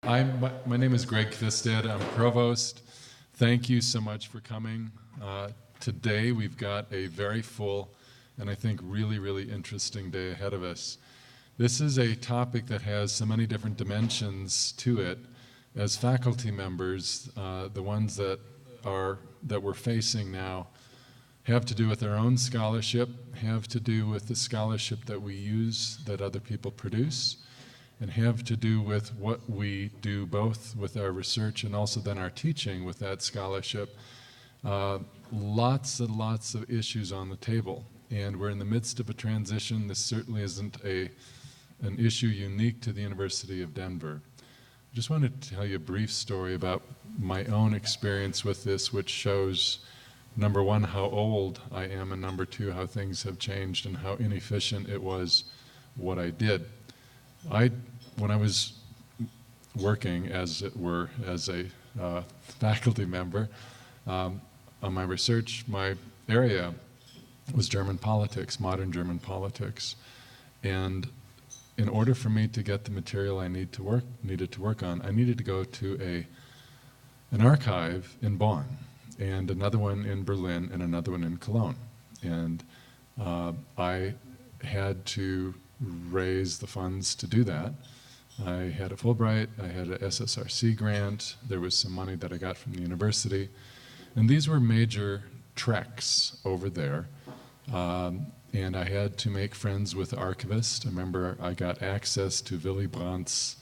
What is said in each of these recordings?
My name is Greg Kvistad. I'm Provost. Thank you so much for coming. Today we've got a very full and I think really interesting day ahead of us. This is a topic that has so many different dimensions to it. As faculty members, the ones that we're facing now have to do with our own scholarship, have to do with the scholarship that we use that other people produce, and have to do with what we do both with our research and also then our teaching with that scholarship. Lots and lots of issues on the table, and we're in the midst of a transition. This certainly isn't an issue unique to the University of Denver. I just wanted to tell you a brief story about my own experience with this, which shows, number one, how old I am, and number two, how things have changed and how inefficient it was what I did. When I was working, as it were, as a faculty member, on my research, my area was German politics, modern German politics. And in order for me to get the material I needed to work on, I needed to go to an archive in Bonn, and another one in Berlin, and another one in Cologne. And I had to raise the funds to do that. I had a Fulbright, I had a SSRC grant, there was some money that I got from the university, and these were major treks over there. And I had to make friends with the archivist. I remember I got access to Willy Brandt's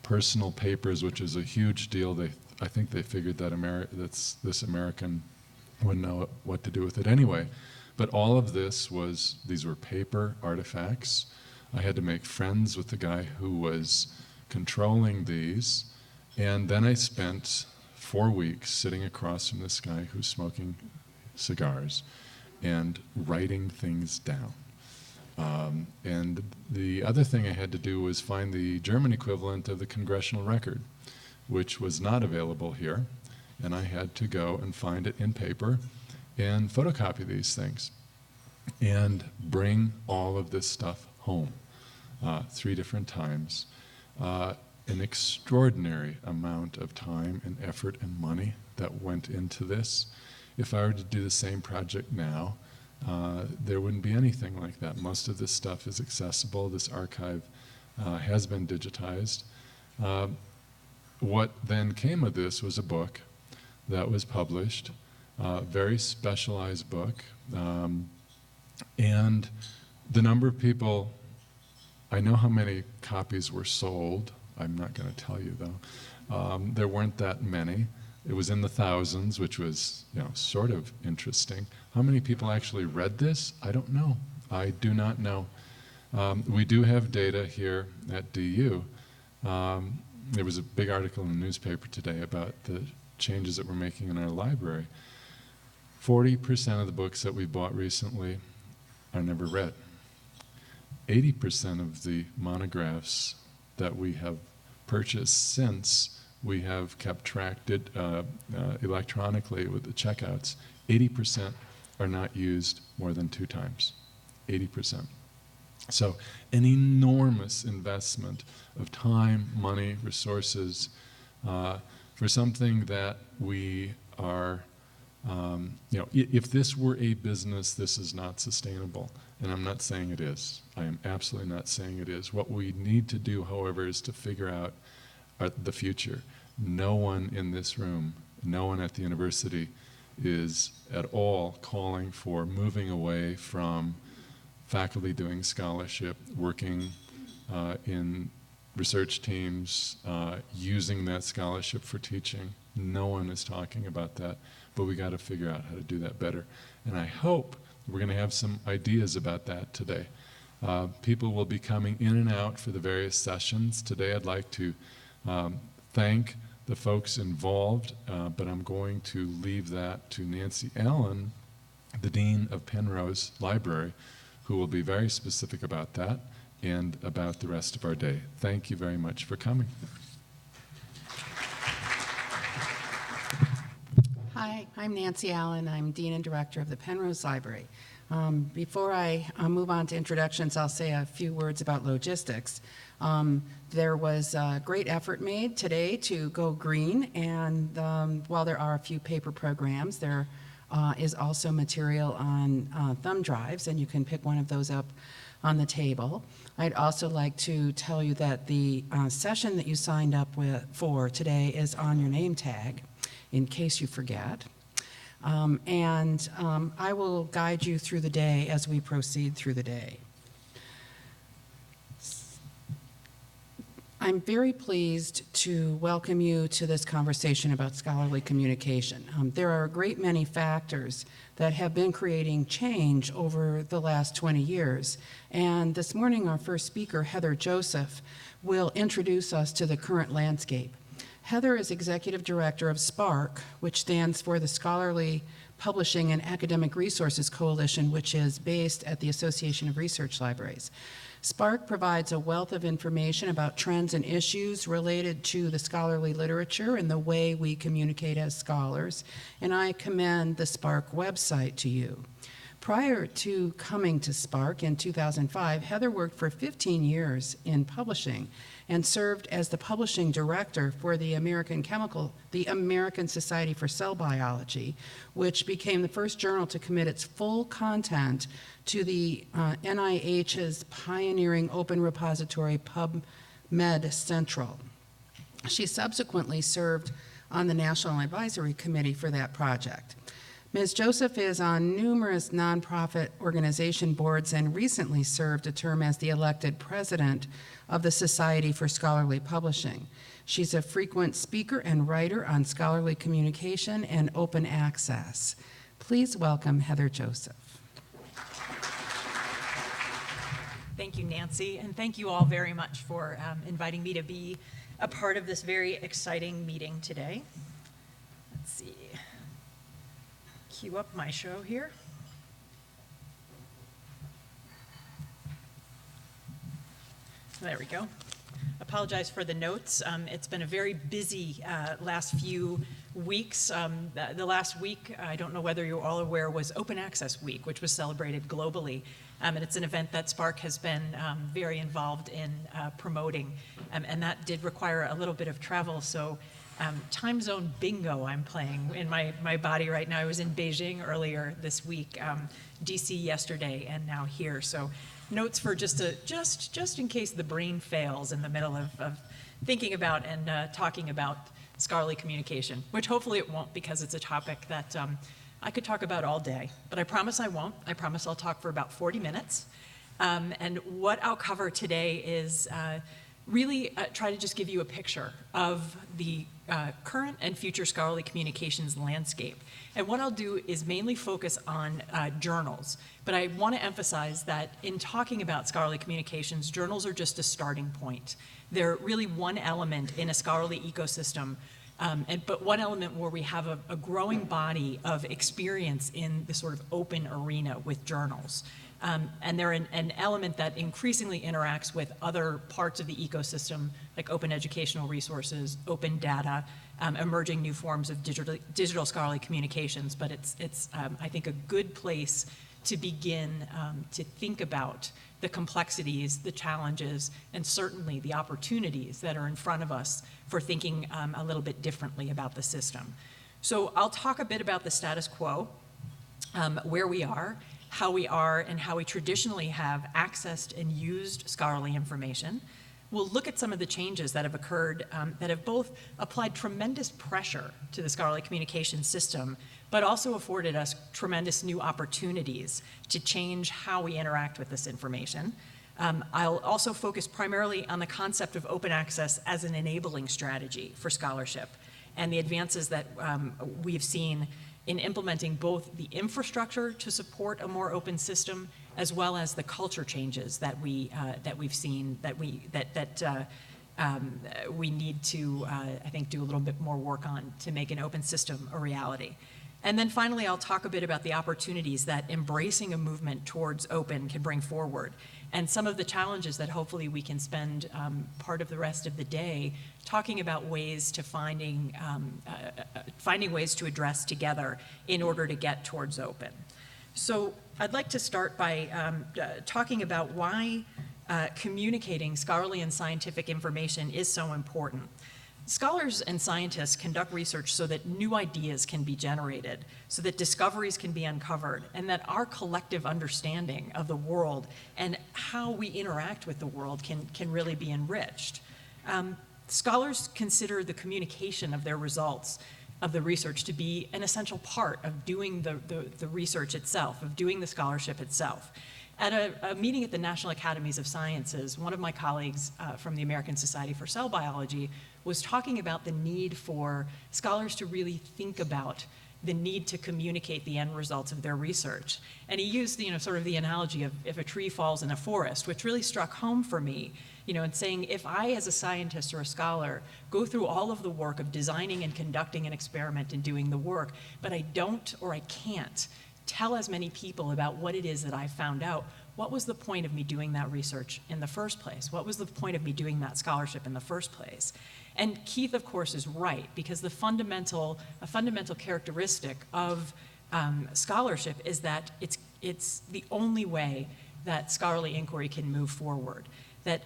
personal papers, which is a huge deal. I think they figured that this American wouldn't know what to do with it anyway. But all of these were paper artifacts. I had to make friends with the guy who was controlling these, and then I spent 4 weeks sitting across from this guy who's smoking cigars and writing things down. And the other thing I had to do was find the German equivalent of the congressional record, which was not available here, and I had to go and find it in paper and photocopy these things and bring all of this stuff home 3 different times. An extraordinary amount of time and effort and money that went into this. If I were to do the same project now, there wouldn't be anything like that. Most of this stuff is accessible. This archive has been digitized. What then came of this was a book that was published, a very specialized book, and the number of people, I know how many copies were sold. I'm not going to tell you though. There weren't that many. It was in the thousands, which was, sort of interesting. How many people actually read this? I don't know. I do not know. We do have data here at DU. There was a big article in the newspaper today about the changes that we're making in our library. 40% of the books that we bought recently are never read. 80% of the monographs that we have purchased since we have kept tracked electronically with the checkouts, 80% are not used more than 2 times. 80%. So an enormous investment of time, money, resources for something that we are, if this were a business, this is not sustainable. And I'm not saying it is. I am absolutely not saying it is. What we need to do, however, is to figure out the future. No one in this room, no one at the university is at all calling for moving away from faculty doing scholarship, working in research teams, using that scholarship for teaching. No one is talking about that, but we got to figure out how to do that better. And I hope we're going to have some ideas about that today. People will be coming in and out for the various sessions. Today I'd like to thank the folks involved, but I'm going to leave that to Nancy Allen, the Dean of Penrose Library, who will be very specific about that and about the rest of our day. Thank you very much for coming. Hi, I'm Nancy Allen. I'm Dean and Director of the Penrose Library. Before I move on to introductions, I'll say a few words about logistics. There was a great effort made today to go green, and while there are a few paper programs, there is also material on thumb drives, and you can pick one of those up on the table. I'd also like to tell you that the session that you signed up for today is on your name tag, in case you forget. I will guide you through the day as we proceed through the day. I'm very pleased to welcome you to this conversation about scholarly communication. There are a great many factors that have been creating change over the last 20 years. And this morning, our first speaker, Heather Joseph, will introduce us to the current landscape. Heather is Executive Director of SPARC, which stands for the Scholarly Publishing and Academic Resources Coalition, which is based at the Association of Research Libraries. SPARC provides a wealth of information about trends and issues related to the scholarly literature and the way we communicate as scholars, and I commend the SPARC website to you. Prior to coming to SPARC in 2005, Heather worked for 15 years in publishing and served as the publishing director for the American Society for Cell Biology, which became the first journal to commit its full content to the NIH's pioneering open repository PubMed Central. She subsequently served on the National Advisory Committee for that project. Ms. Joseph is on numerous nonprofit organization boards and recently served a term as the elected president of the Society for Scholarly Publishing. She's a frequent speaker and writer on scholarly communication and open access. Please welcome Heather Joseph. Thank you, Nancy, and thank you all very much for inviting me to be a part of this very exciting meeting today. Let's see. Cue up my show here. There we go. Apologize for the notes. It's been a very busy last few weeks. The last week, I don't know whether you're all aware, was Open Access Week, which was celebrated globally. And it's an event that SPARC has been very involved in promoting. And that did require a little bit of travel. So time zone bingo I'm playing in my body right now. I was in Beijing earlier this week, DC yesterday, and now here. So notes for just in case the brain fails in the middle of thinking about and talking about scholarly communication, which hopefully it won't, because it's a topic that I could talk about all day, but I promise I won't. I promise I'll talk for about 40 minutes. And what I'll cover today is really try to just give you a picture of the current and future scholarly communications landscape. And what I'll do is mainly focus on journals. But I want to emphasize that in talking about scholarly communications, journals are just a starting point. They're really one element in a scholarly ecosystem, but one element where we have a growing body of experience in the sort of open arena with journals. And they're an element that increasingly interacts with other parts of the ecosystem, like open educational resources, open data, emerging new forms of digital scholarly communications. But it's I think, a good place to begin to think about the complexities, the challenges, and certainly the opportunities that are in front of us for thinking a little bit differently about the system. So I'll talk a bit about the status quo, where we are, how we are, and how we traditionally have accessed and used scholarly information. We'll look at some of the changes that have occurred that have both applied tremendous pressure to the scholarly communication system, but also afforded us tremendous new opportunities to change how we interact with this information. I'll also focus primarily on the concept of open access as an enabling strategy for scholarship and the advances that we've seen in implementing both the infrastructure to support a more open system, as well as the culture changes that we've seen that we need to I think do a little bit more work on to make an open system a reality. And then finally, I'll talk a bit about the opportunities that embracing a movement towards open can bring forward, and some of the challenges that hopefully we can spend part of the rest of the day talking about ways to finding ways to address together in order to get towards open. So I'd like to start by talking about why communicating scholarly and scientific information is so important. Scholars and scientists conduct research so that new ideas can be generated, so that discoveries can be uncovered, and that our collective understanding of the world and how we interact with the world can really be enriched. Scholars consider the communication of their results of the research to be an essential part of doing the research itself, of doing the scholarship itself. At a meeting at the National Academies of Sciences, one of my colleagues from the American Society for Cell Biology was talking about the need for scholars to really think about the need to communicate the end results of their research. And he used, sort of the analogy of if a tree falls in a forest, which really struck home for me, and saying if I, as a scientist or a scholar, go through all of the work of designing and conducting an experiment and doing the work, but I don't or I can't tell as many people about what it is that I found out, what was the point of me doing that research in the first place? What was the point of me doing that scholarship in the first place? And Keith, of course, is right, because a fundamental characteristic of scholarship is that it's the only way that scholarly inquiry can move forward. That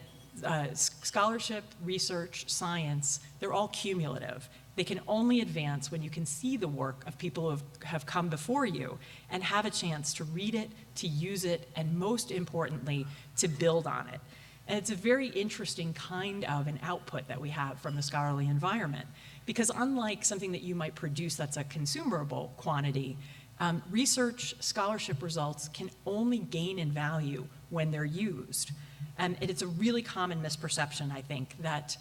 scholarship, research, science, they're all cumulative. They can only advance when you can see the work of people who have come before you and have a chance to read it, to use it, and most importantly, to build on it. And it's a very interesting kind of an output that we have from the scholarly environment, because unlike something that you might produce that's a consumable quantity, research scholarship results can only gain in value when they're used. And it's a really common misperception, I think, that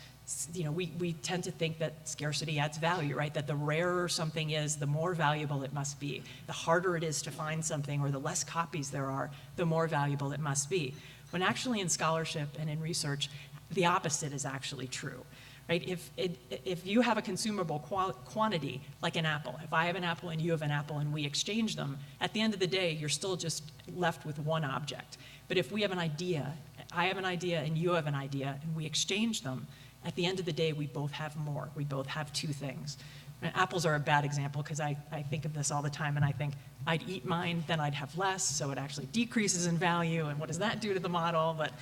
we tend to think that scarcity adds value, right? That the rarer something is, the more valuable it must be. The harder it is to find something, or the less copies there are, the more valuable it must be. When actually in scholarship and in research, the opposite is actually true, right? If you have a consumable quantity, like an apple, if I have an apple and you have an apple and we exchange them, at the end of the day, you're still just left with one object. But if we have an idea, I have an idea and you have an idea, and we exchange them, at the end of the day, we both have more. We both have two things. And apples are a bad example because I think of this all the time, and I think I'd eat mine, then I'd have less, so it actually decreases in value, and what does that do to the model? But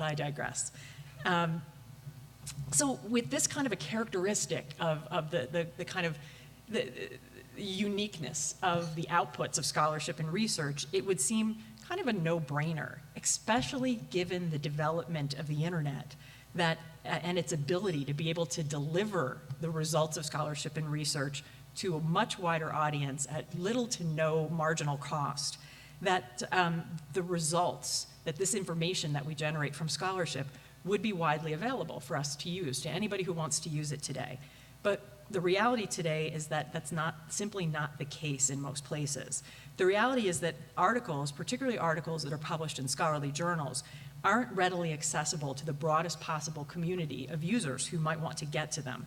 I digress. So with this kind of a characteristic of the kind of the uniqueness of the outputs of scholarship and research, it would seem kind of a no-brainer, especially given the development of the internet and its ability to be able to deliver the results of scholarship and research to a much wider audience at little to no marginal cost, that the results, that this information that we generate from scholarship would be widely available for us to use, to anybody who wants to use it today. But the reality today is that that's simply not the case in most places. The reality is that articles, particularly articles that are published in scholarly journals, aren't readily accessible to the broadest possible community of users who might want to get to them.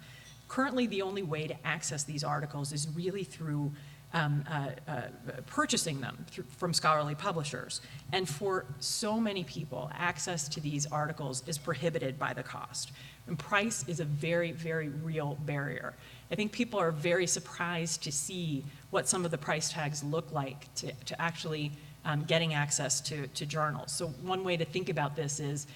Currently, the only way to access these articles is really through purchasing them from scholarly publishers. And for so many people, access to these articles is prohibited by the cost. And price is a very, very real barrier. I think people are very surprised to see what some of the price tags look like to actually getting access to journals. So one way to think about this is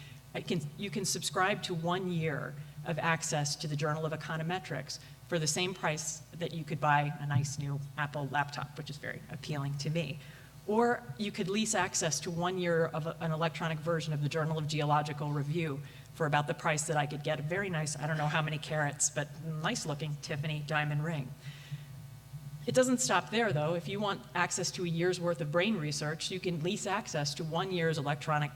you can subscribe to 1 year of access to the Journal of Econometrics for the same price that you could buy a nice new Apple laptop, which is very appealing to me. Or you could lease access to 1 year of an electronic version of the Journal of Geological Review for about the price that I could get a very nice, I don't know how many carats, but nice looking Tiffany diamond ring. It doesn't stop there, though. If you want access to a year's worth of brain research, you can lease access to 1 year's electronic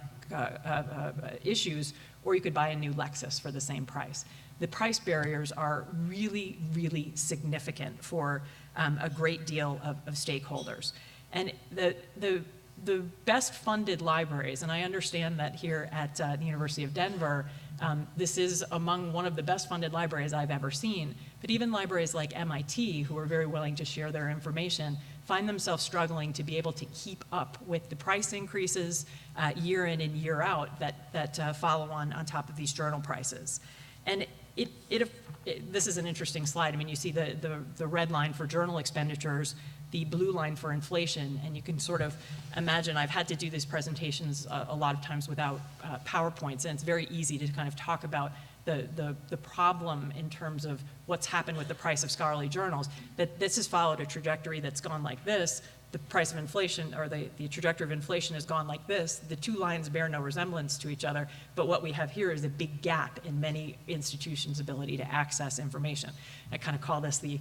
issues, or you could buy a new Lexus for the same price. The price barriers are really, really significant for a great deal of stakeholders. And the best funded libraries, and I understand that here at the University of Denver, this is among one of the best funded libraries I've ever seen, but even libraries like MIT, who are very willing to share their information, find themselves struggling to be able to keep up with the price increases year in and year out that follow on top of these journal prices. And this is an interesting slide. I mean, you see the red line for journal expenditures. the blue line for inflation, and you can sort of imagine, I've had to do these presentations a lot of times without PowerPoints, and it's very easy to kind of talk about the problem in terms of what's happened with the price of scholarly journals, that this has followed a trajectory that's gone like this. The price of inflation, or the trajectory of inflation has gone like this. The two lines bear no resemblance to each other, but what we have here is a big gap in many institutions' ability to access information. I kind of call this the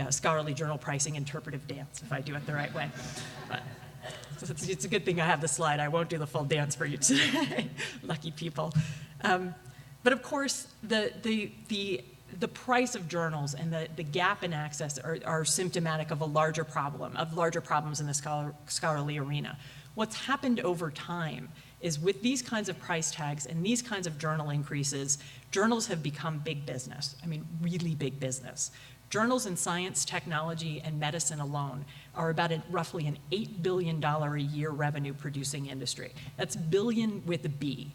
scholarly journal pricing interpretive dance, if I do it the right way. But it's a good thing I have the slide. I won't do the full dance for you today. Lucky people. But of course, the price of journals and the gap in access are symptomatic of larger problems in the scholarly arena. What's happened over time is with these kinds of price tags and these kinds of journal increases, journals have become big business. I mean, really big business. Journals in science, technology, and medicine alone are about roughly an $8 billion a year revenue producing industry. That's billion with a B.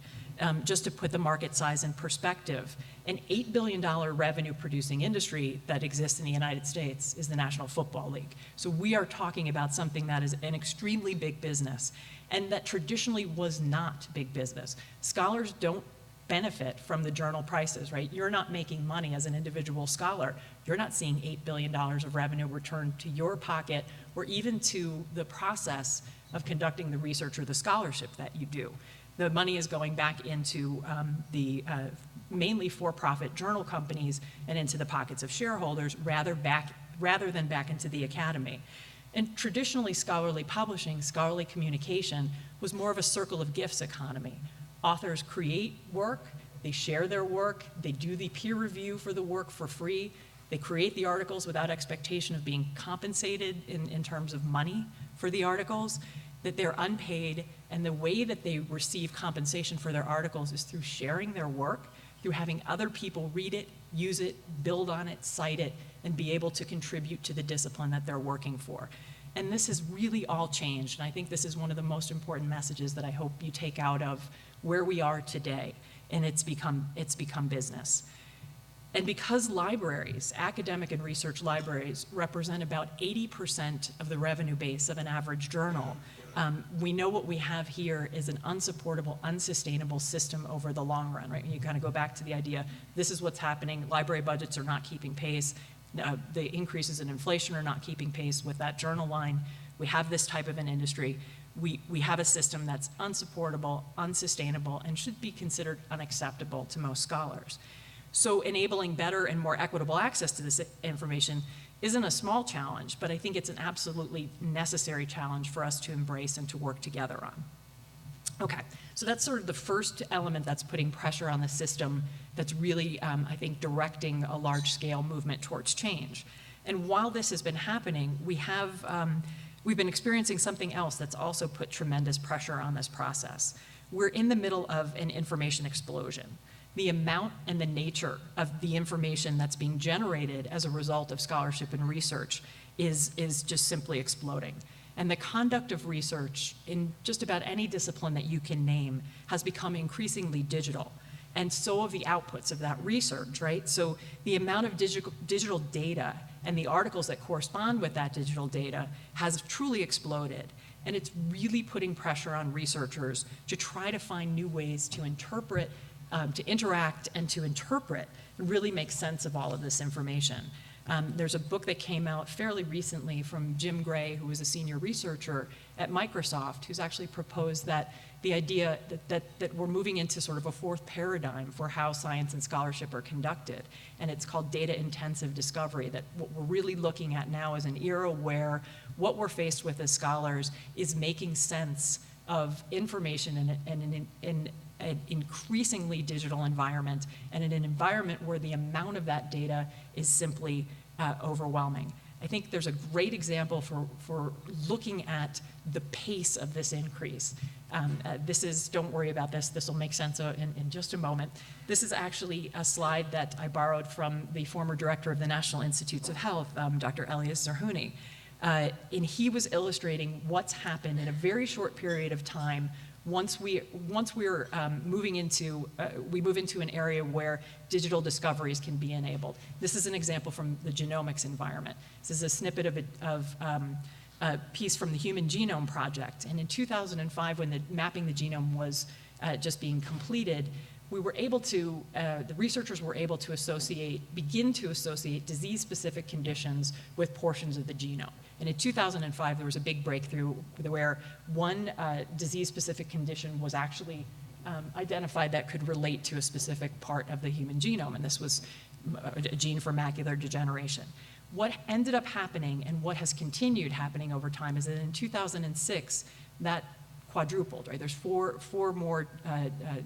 Just to put the market size in perspective, an $8 billion revenue producing industry that exists in the United States is the National Football League. So we are talking about something that is an extremely big business and that traditionally was not big business. Scholars don't benefit from the journal prices, right? You're not making money as an individual scholar. You're not seeing $8 billion of revenue returned to your pocket or even to the process of conducting the research or the scholarship that you do. The money is going back into the mainly for-profit journal companies and into the pockets of shareholders rather than back into the academy. And traditionally, scholarly publishing, scholarly communication was more of a circle of gifts economy. Authors create work, they share their work, they do the peer review for the work for free, they create the articles without expectation of being compensated in terms of money for the articles, that they're unpaid, and the way that they receive compensation for their articles is through sharing their work, through having other people read it, use it, build on it, cite it, and be able to contribute to the discipline that they're working for. And this has really all changed, and I think this is one of the most important messages that I hope you take out of where we are today, and it's become business. And because libraries, academic and research libraries, represent about 80% of the revenue base of an average journal, we know what we have here is an unsupportable, unsustainable system over the long run, right? And you kind of go back to the idea, this is what's happening, library budgets are not keeping pace, the increases in inflation are not keeping pace with that journal line. We have this type of an industry. We have a system that's unsupportable, unsustainable, and should be considered unacceptable to most scholars. So enabling better and more equitable access to this information isn't a small challenge, but I think it's an absolutely necessary challenge for us to embrace and to work together on. Okay, so that's sort of the first element that's putting pressure on the system that's really, I think, directing a large-scale movement towards change. And while this has been happening, we've been experiencing something else that's also put tremendous pressure on this process. We're in the middle of an information explosion. The amount and the nature of the information that's being generated as a result of scholarship and research is just simply exploding. And the conduct of research in just about any discipline that you can name has become increasingly digital. And so have the outputs of that research, right? So the amount of digital data and the articles that correspond with that digital data has truly exploded. And it's really putting pressure on researchers to try to find new ways to interpret, to interact and to interpret and really make sense of all of this information. There's a book that came out fairly recently from Jim Gray, who was a senior researcher at Microsoft, who's actually proposed that the idea that we're moving into sort of a fourth paradigm for how science and scholarship are conducted, and it's called data-intensive discovery, that what we're really looking at now is an era where what we're faced with as scholars is making sense of information in an increasingly digital environment, and in an environment where the amount of that data is simply overwhelming. I think there's a great example for looking at the pace of this increase. Don't worry about this, this will make sense in just a moment. This is actually a slide that I borrowed from the former director of the National Institutes of Health, Dr. Elias Zerhouni. And he was illustrating what's happened in a very short period of time once we're moving into, we move into an area where digital discoveries can be enabled. This is an example from the genomics environment. This is a snippet of a piece from the Human Genome Project. And in 2005, when mapping the genome was just being completed, we were able to, the researchers were able to begin to associate disease-specific conditions with portions of the genome. And in 2005, there was a big breakthrough where one disease-specific condition was actually identified that could relate to a specific part of the human genome, and this was a gene for macular degeneration. What ended up happening and what has continued happening over time is that in 2006, that quadrupled, right? There's four more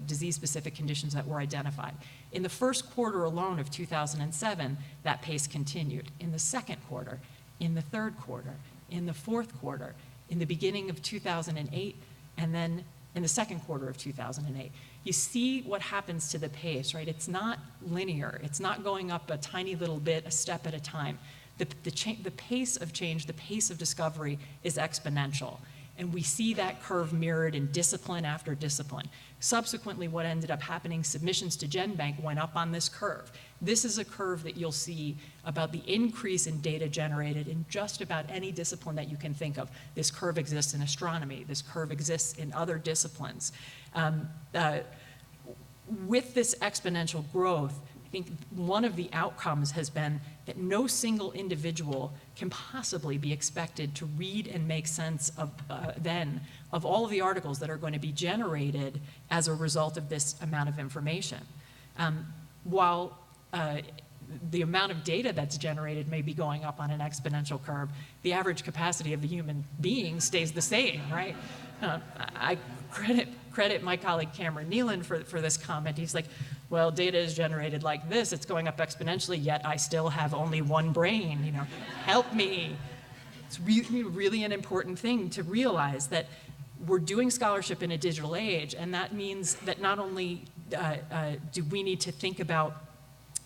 disease-specific conditions that were identified. In the first quarter alone of 2007, that pace continued. In the second quarter, in the third quarter, in the fourth quarter, in the beginning of 2008, and then in the second quarter of 2008. You see what happens to the pace, right? It's not linear. It's not going up a tiny little bit, a step at a time. The pace of change, the pace of discovery is exponential. And we see that curve mirrored in discipline after discipline. Subsequently, what ended up happening, submissions to GenBank went up on this curve. This is a curve that you'll see about the increase in data generated in just about any discipline that you can think of. This curve exists in astronomy. This curve exists in other disciplines. With this exponential growth, I think one of the outcomes has been that no single individual can possibly be expected to read and make sense of of all of the articles that are going to be generated as a result of this amount of information. While the amount of data that's generated may be going up on an exponential curve, the average capacity of the human being stays the same, right? I credit my colleague Cameron Nealon for this comment. He's like, well, data is generated like this, it's going up exponentially, yet I still have only one brain, you know, help me. It's really an important thing to realize that we're doing scholarship in a digital age, and that means that not only do we need to think about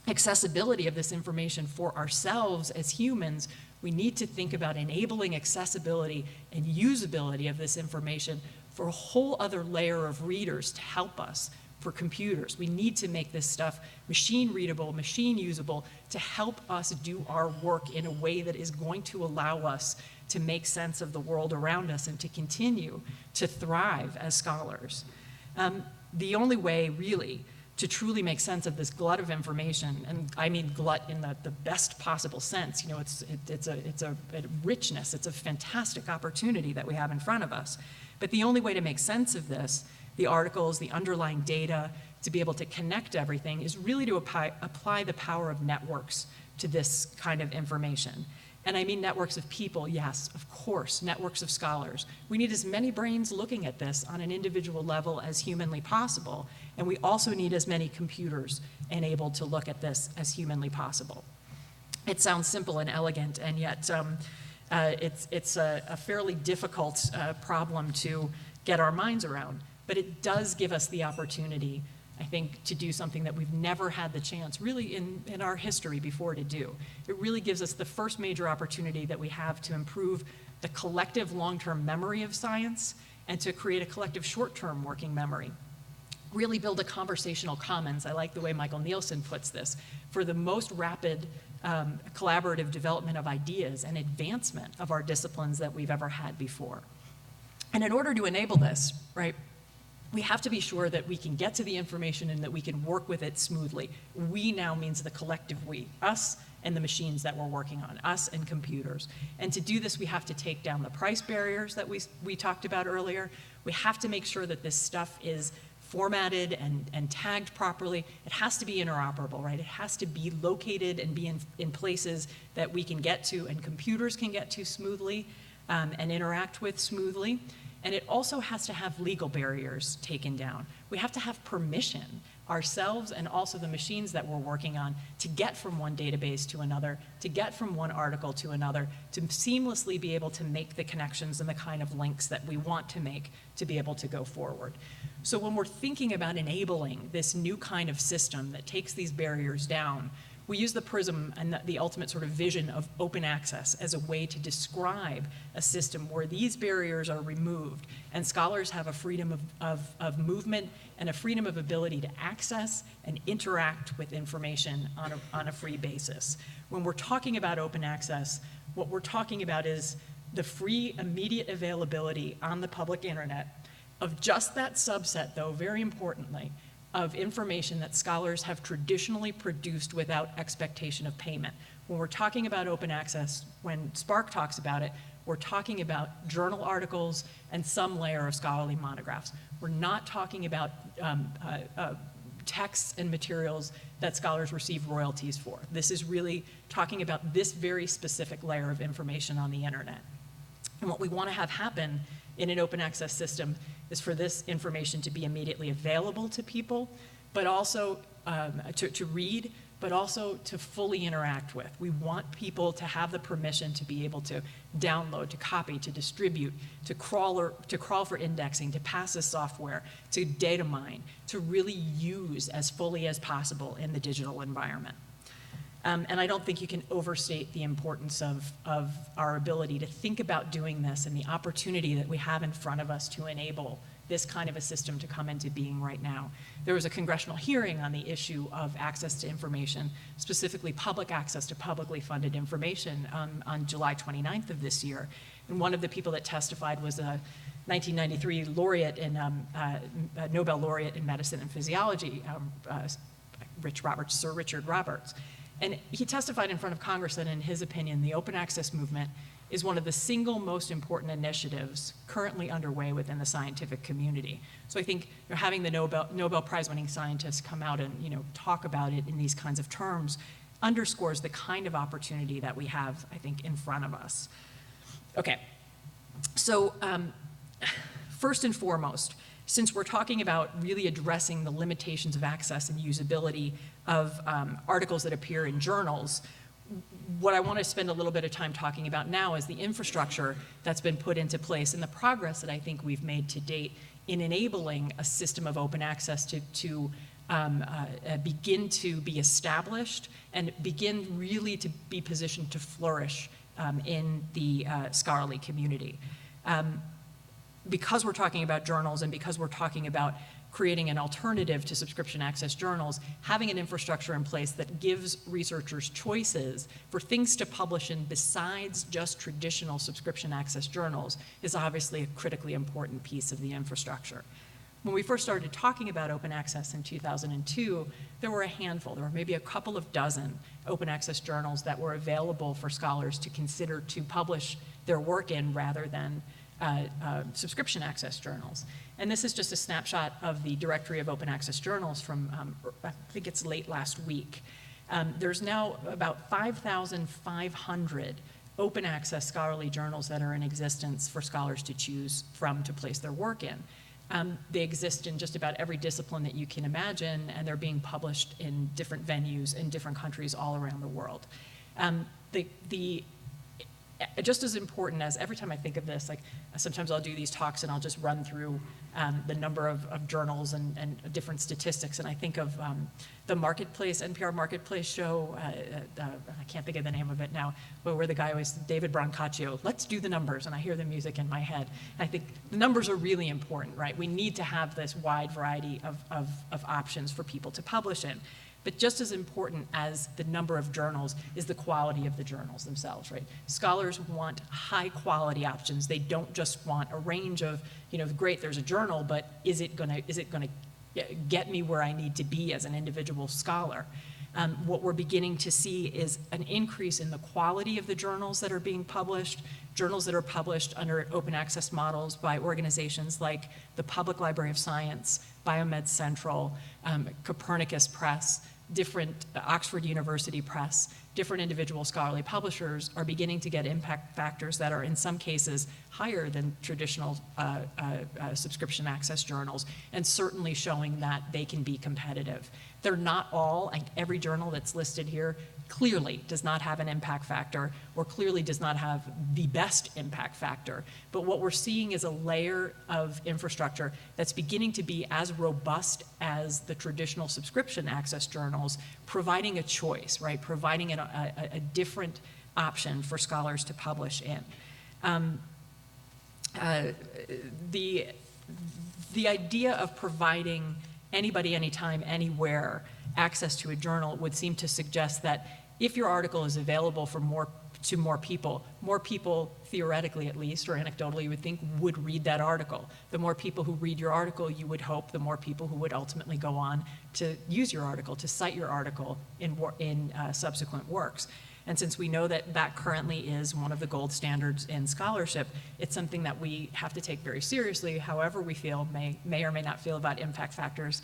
accessibility of this information for ourselves as humans, we need to think about enabling accessibility and usability of this information for a whole other layer of readers to help us, for computers. We need to make this stuff machine readable, machine usable, to help us do our work in a way that is going to allow us to make sense of the world around us and to continue to thrive as scholars. The only way, really, to truly make sense of this glut of information, and I mean glut in the best possible sense, you know, it's a richness, it's a fantastic opportunity that we have in front of us. But the only way to make sense of this, the articles, the underlying data, to be able to connect everything, is really to apply the power of networks to this kind of information. And I mean networks of people, yes, of course, networks of scholars. We need as many brains looking at this on an individual level as humanly possible, and we also need as many computers enabled to look at this as humanly possible. It sounds simple and elegant, and yet it's a fairly difficult problem to get our minds around, but it does give us the opportunity, I think, to do something that we've never had the chance, really, in our history before to do. It really gives us the first major opportunity that we have to improve the collective long-term memory of science and to create a collective short-term working memory. Really build a conversational commons, I like the way Michael Nielsen puts this, for the most rapid collaborative development of ideas and advancement of our disciplines that we've ever had before. And in order to enable this, right, we have to be sure that we can get to the information and that we can work with it smoothly. We now means the collective we, us and the machines that we're working on, us and computers. And to do this, we have to take down the price barriers that we talked about earlier. We have to make sure that this stuff is formatted and tagged properly. It has to be interoperable, right? It has to be located and be in places that we can get to and computers can get to smoothly and interact with smoothly. And it also has to have legal barriers taken down. We have to have permission, ourselves and also the machines that we're working on, to get from one database to another, to get from one article to another, to seamlessly be able to make the connections and the kind of links that we want to make to be able to go forward. So when we're thinking about enabling this new kind of system that takes these barriers down, We use the prism and the ultimate sort of vision of open access as a way to describe a system where these barriers are removed and scholars have a freedom of movement and a freedom of ability to access and interact with information on a free basis. When we're talking about open access, what we're talking about is the free, immediate availability on the public internet of just that subset, though, very importantly, of information that scholars have traditionally produced without expectation of payment. When we're talking about open access, when Spark talks about it, we're talking about journal articles and some layer of scholarly monographs. We're not talking about texts and materials that scholars receive royalties for. This is really talking about this very specific layer of information on the internet. And what we want to have happen in an open access system is for this information to be immediately available to people, but also to read, but also to fully interact with. We want people to have the permission to be able to download, to copy, to distribute, to crawl for indexing, to pass this software, to data mine, to really use as fully as possible in the digital environment. And I don't think you can overstate the importance of our ability to think about doing this and the opportunity that we have in front of us to enable this kind of a system to come into being right now. There was a congressional hearing on the issue of access to information, specifically public access to publicly funded information on July 29th of this year. And one of the people that testified was a 1993 laureate in, Nobel laureate in medicine and physiology, Sir Richard Roberts. And he testified in front of Congress that in his opinion, the open access movement is one of the single most important initiatives currently underway within the scientific community. So I think having the Nobel Prize-winning scientists come out and talk about it in these kinds of terms underscores the kind of opportunity that we have, I think, in front of us. Okay, so first and foremost, since we're talking about really addressing the limitations of access and usability of articles that appear in journals, what I want to spend a little bit of time talking about now is the infrastructure that's been put into place and the progress that I think we've made to date in enabling a system of open access to begin to be established and begin really to be positioned to flourish in the scholarly community. Because we're talking about journals and because we're talking about creating an alternative to subscription access journals, having an infrastructure in place that gives researchers choices for things to publish in besides just traditional subscription access journals is obviously a critically important piece of the infrastructure. When we first started talking about open access in 2002, there were a handful, there were maybe a couple of dozen open access journals that were available for scholars to consider to publish their work in rather than subscription access journals. And this is just a snapshot of the directory of open access journals from, I think it's late last week. There's now about 5,500 open access scholarly journals that are in existence for scholars to choose from to place their work in. They exist in just about every discipline that you can imagine, and they're being published in different venues in different countries all around the world. Just as important as every time I think of this, like sometimes I'll do these talks and I'll just run through the number of journals and different statistics, and I think of the Marketplace, NPR Marketplace show, I can't think of the name of it now, but where the guy was, David Brancaccio, let's do the numbers, and I hear the music in my head. I think the numbers are really important, right? We need to have this wide variety of options for people to publish in. But just as important as the number of journals is the quality of the journals themselves, right? Scholars want high quality options. They don't just want a range of, great, there's a journal, but is it gonna get me where I need to be as an individual scholar? What we're beginning to see is an increase in the quality of the journals that are being published, journals that are published under open access models by organizations like the Public Library of Science, Biomed Central, Copernicus Press, different Oxford University Press, different individual scholarly publishers are beginning to get impact factors that are in some cases higher than traditional subscription access journals, and certainly showing that they can be competitive. They're not all, like every journal that's listed here clearly does not have an impact factor, or clearly does not have the best impact factor. But what we're seeing is a layer of infrastructure that's beginning to be as robust as the traditional subscription access journals, providing a choice, right? Providing a different option for scholars to publish in. The idea of providing anybody, anytime, anywhere access to a journal would seem to suggest that if your article is available for more people theoretically at least, or anecdotally you would think, would read that article. The more people who read your article, you would hope, the more people who would ultimately go on to use your article, to cite your article in subsequent works. And since we know that that currently is one of the gold standards in scholarship, it's something that we have to take very seriously, however we feel, may or may not feel about impact factors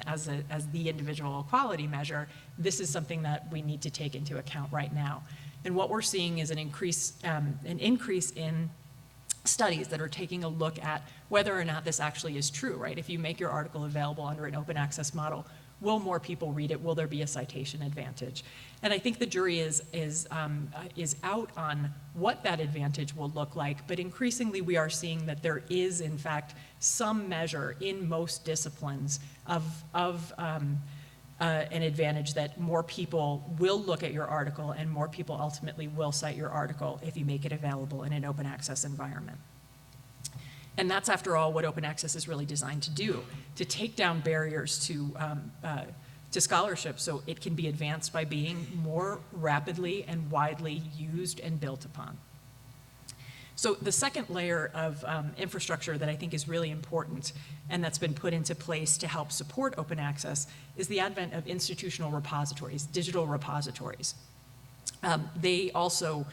as the individual quality measure. This is something that we need to take into account right now. And what we're seeing is an increase in studies that are taking a look at whether or not this actually is true, right? If you make your article available under an open access model, will more people read it? Will there be a citation advantage? And I think the jury is out on what that advantage will look like, but increasingly we are seeing that there is, in fact, some measure in most disciplines of an advantage that more people will look at your article and more people ultimately will cite your article if you make it available in an open access environment. And that's, after all, what open access is really designed to do, to take down barriers to scholarship so it can be advanced by being more rapidly and widely used and built upon. So the second layer of infrastructure that I think is really important and that's been put into place to help support open access is the advent of institutional repositories, digital repositories. They also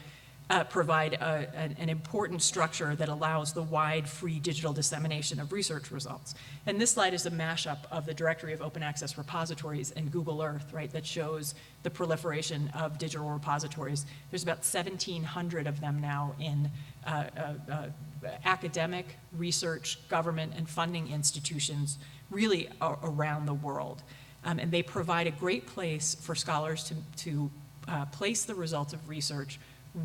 provide an important structure that allows the wide, free digital dissemination of research results. And this slide is a mashup of the Directory of Open Access Repositories and Google Earth, right, that shows the proliferation of digital repositories. There's about 1,700 of them now in academic, research, government, and funding institutions really around the world. And they provide a great place for scholars to place the results of research,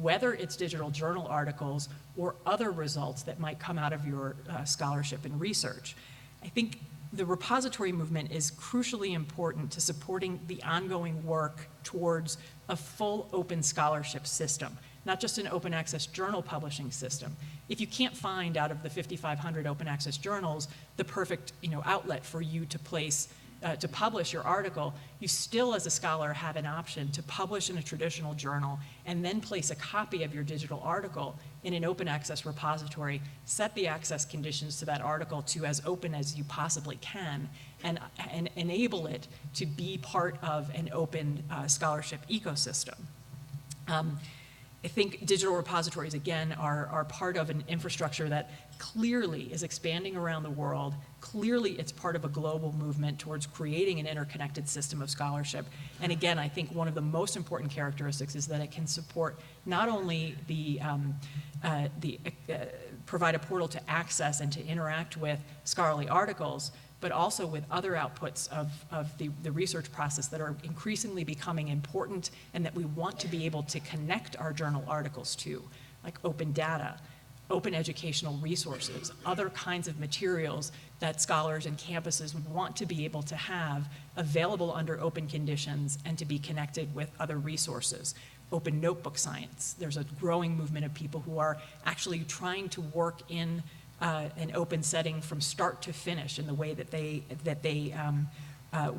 whether it's digital journal articles or other results that might come out of your scholarship and research. I think the repository movement is crucially important to supporting the ongoing work towards a full open scholarship system, not just an open access journal publishing system. If you can't find out of the 5,500 open access journals the perfect outlet for you to place to publish your article, you still as a scholar have an option to publish in a traditional journal and then place a copy of your digital article in an open access repository, set the access conditions to that article to as open as you possibly can, and enable it to be part of an open scholarship ecosystem. I think digital repositories, again, are part of an infrastructure that clearly is expanding around the world. Clearly, it's part of a global movement towards creating an interconnected system of scholarship. And again, I think one of the most important characteristics is that it can support not only provide a portal to access and to interact with scholarly articles, but also with other outputs of the research process that are increasingly becoming important and that we want to be able to connect our journal articles to, like open data, open educational resources, other kinds of materials that scholars and campuses want to be able to have available under open conditions and to be connected with other resources. Open notebook science. There's a growing movement of people who are actually trying to work in an open setting from start to finish in the way that they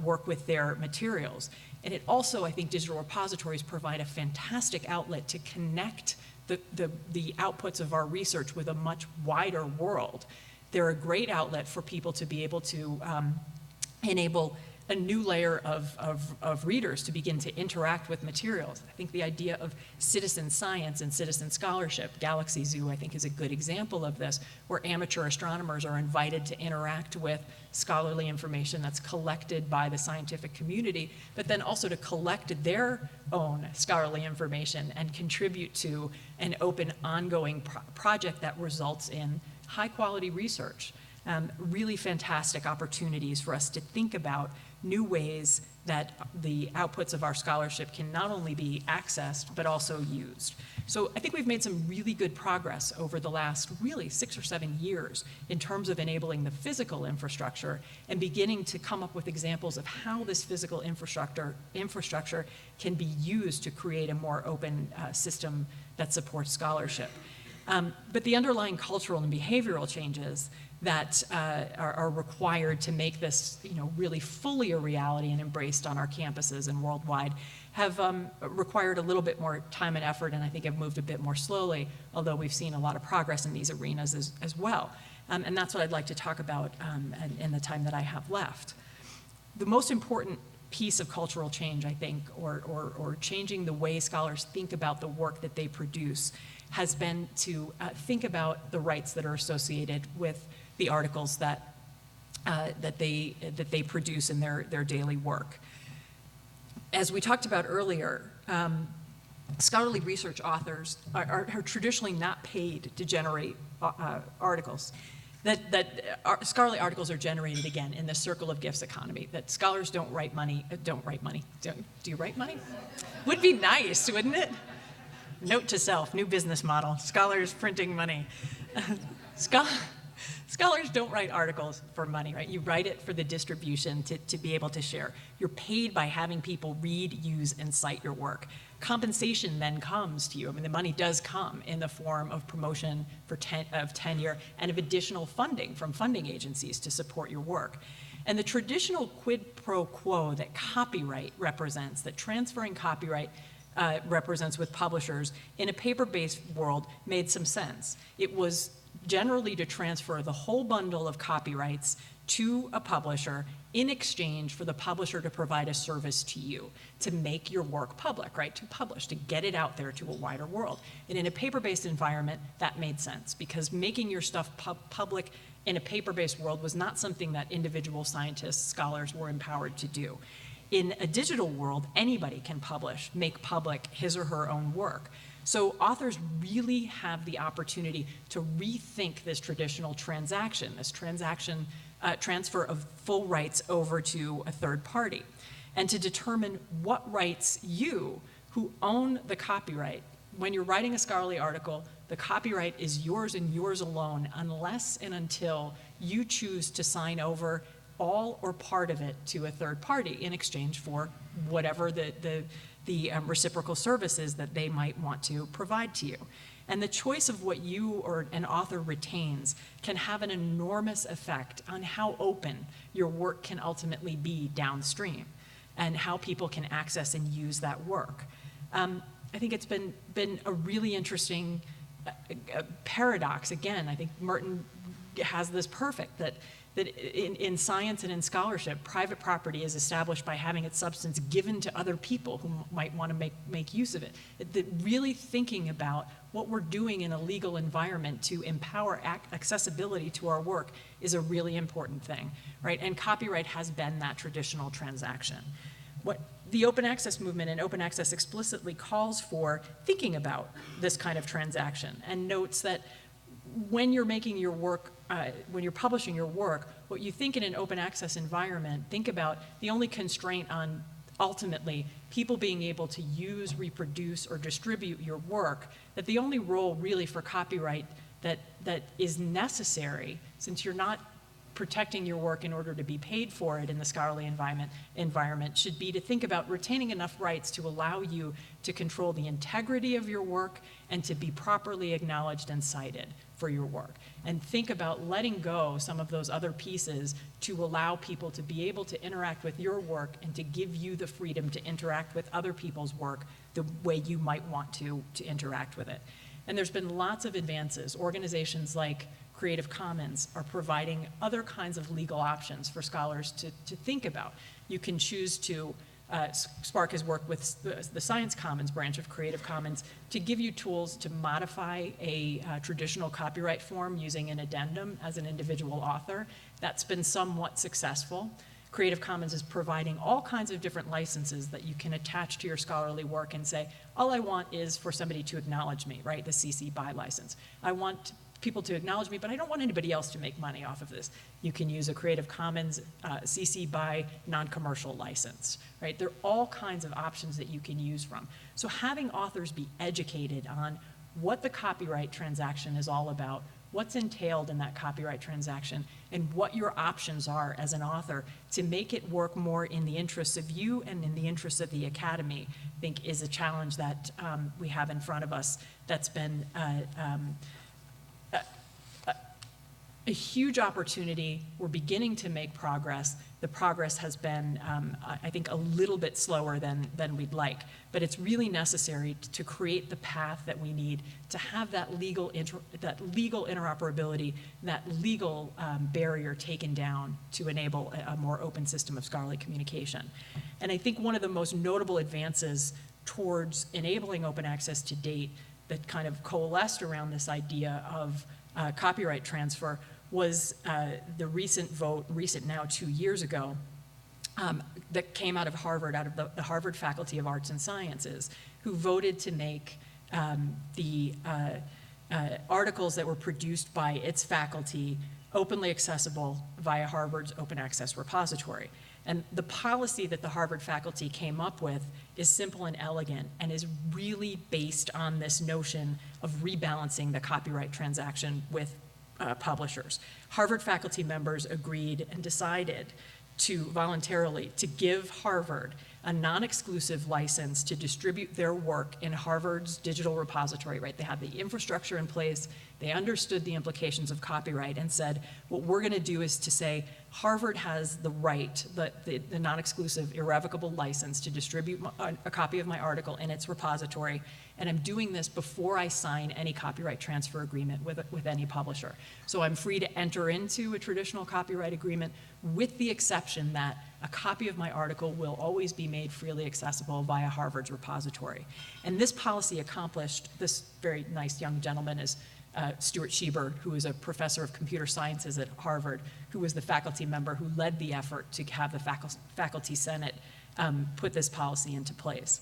work with their materials. And it also, I think, digital repositories provide a fantastic outlet to connect the outputs of our research with a much wider world. They're a great outlet for people to be able to enable a new layer of readers to begin to interact with materials. I think the idea of citizen science and citizen scholarship, Galaxy Zoo, I think, is a good example of this, where amateur astronomers are invited to interact with scholarly information that's collected by the scientific community, but then also to collect their own scholarly information and contribute to an open, ongoing project that results in high-quality research. Really fantastic opportunities for us to think about new ways that the outputs of our scholarship can not only be accessed, but also used. So I think we've made some really good progress over the last really 6 or 7 years in terms of enabling the physical infrastructure and beginning to come up with examples of how this physical infrastructure can be used to create a more open system that supports scholarship. But the underlying cultural and behavioral changes that are required to make this, really fully a reality and embraced on our campuses and worldwide have required a little bit more time and effort, and I think have moved a bit more slowly, although we've seen a lot of progress in these arenas as well. And that's what I'd like to talk about in the time that I have left. The most important piece of cultural change, I think, or changing the way scholars think about the work that they produce, has been to think about the rights that are associated with the articles that they produce in their daily work. As we talked about earlier, scholarly research authors are traditionally not paid to generate articles. Scholarly articles are generated, again, in the circle of gifts economy, that scholars don't write money. Do you write money? Would be nice, wouldn't it? Note to self, new business model, scholars printing money. Scholars don't write articles for money, right? You write it for the distribution to be able to share. You're paid by having people read, use, and cite your work. Compensation then comes to you. I mean, the money does come in the form of promotion of tenure and of additional funding from funding agencies to support your work. And the traditional quid pro quo that copyright represents, that transferring copyright represents with publishers in a paper-based world, made some sense. It was generally to transfer the whole bundle of copyrights to a publisher in exchange for the publisher to provide a service to you, to make your work public, right? To publish, to get it out there to a wider world. And in a paper-based environment, that made sense, because making your stuff public in a paper-based world was not something that individual scientists, scholars were empowered to do. In a digital world, anybody can publish, make public his or her own work. So authors really have the opportunity to rethink this traditional transaction, transfer of full rights over to a third party, and to determine what rights you, who own the copyright. When you're writing a scholarly article, the copyright is yours and yours alone, unless and until you choose to sign over all or part of it to a third party in exchange for whatever the reciprocal services that they might want to provide to you. And the choice of what you or an author retains can have an enormous effect on how open your work can ultimately be downstream and how people can access and use that work. I think it's been a really interesting paradox. Again, I think Merton has this perfect, that in science and in scholarship, private property is established by having its substance given to other people who might want to make use of it. Really thinking about what we're doing in a legal environment to empower accessibility to our work is a really important thing, right? And copyright has been that traditional transaction. What the open access movement and open access explicitly calls for thinking about this kind of transaction, and notes that when you're making your work, when you're publishing your work, what you think in an open access environment, think about the only constraint on ultimately people being able to use, reproduce, or distribute your work, that the only role really for copyright that is necessary, since you're not protecting your work in order to be paid for it in the scholarly environment, should be to think about retaining enough rights to allow you to control the integrity of your work and to be properly acknowledged and cited for your work. And think about letting go some of those other pieces to allow people to be able to interact with your work and to give you the freedom to interact with other people's work the way you might want to interact with it. And there's been lots of advances. Organizations like Creative Commons are providing other kinds of legal options for scholars to think about. You can choose to, Spark has worked with the Science Commons branch of Creative Commons to give you tools to modify a traditional copyright form using an addendum as an individual author. That's been somewhat successful. Creative Commons is providing all kinds of different licenses that you can attach to your scholarly work and say, all I want is for somebody to acknowledge me, right? The CC BY license. I want people to acknowledge me, but I don't want anybody else to make money off of this. You can use a Creative Commons CC by non-commercial license, right? There are all kinds of options that you can use from. So having authors be educated on what the copyright transaction is all about, what's entailed in that copyright transaction, and what your options are as an author to make it work more in the interests of you and in the interests of the Academy, I think is a challenge that we have in front of us that's been a huge opportunity. We're beginning to make progress. The progress has been, I think, a little bit slower than we'd like, but it's really necessary to create the path that we need to have that legal interoperability, that legal barrier taken down to enable a more open system of scholarly communication. And I think one of the most notable advances towards enabling open access to date that kind of coalesced around this idea of copyright transfer was the recent vote, recent now 2 years ago, that came out of Harvard, out of the Harvard Faculty of Arts and Sciences, who voted to make the articles that were produced by its faculty openly accessible via Harvard's open access repository. And the policy that the Harvard faculty came up with is simple and elegant and is really based on this notion of rebalancing the copyright transaction with publishers. Harvard faculty members agreed and decided to voluntarily to give Harvard a non-exclusive license to distribute their work in Harvard's digital repository, right? They had the infrastructure in place, they understood the implications of copyright and said, what we're gonna do is to say, Harvard has the right, the non-exclusive irrevocable license to distribute a copy of my article in its repository, and I'm doing this before I sign any copyright transfer agreement with any publisher. So I'm free to enter into a traditional copyright agreement with the exception that a copy of my article will always be made freely accessible via Harvard's repository. And this policy accomplished, this very nice young gentleman is Stuart Schieber, who is a professor of computer sciences at Harvard, who was the faculty member who led the effort to have the faculty senate put this policy into place.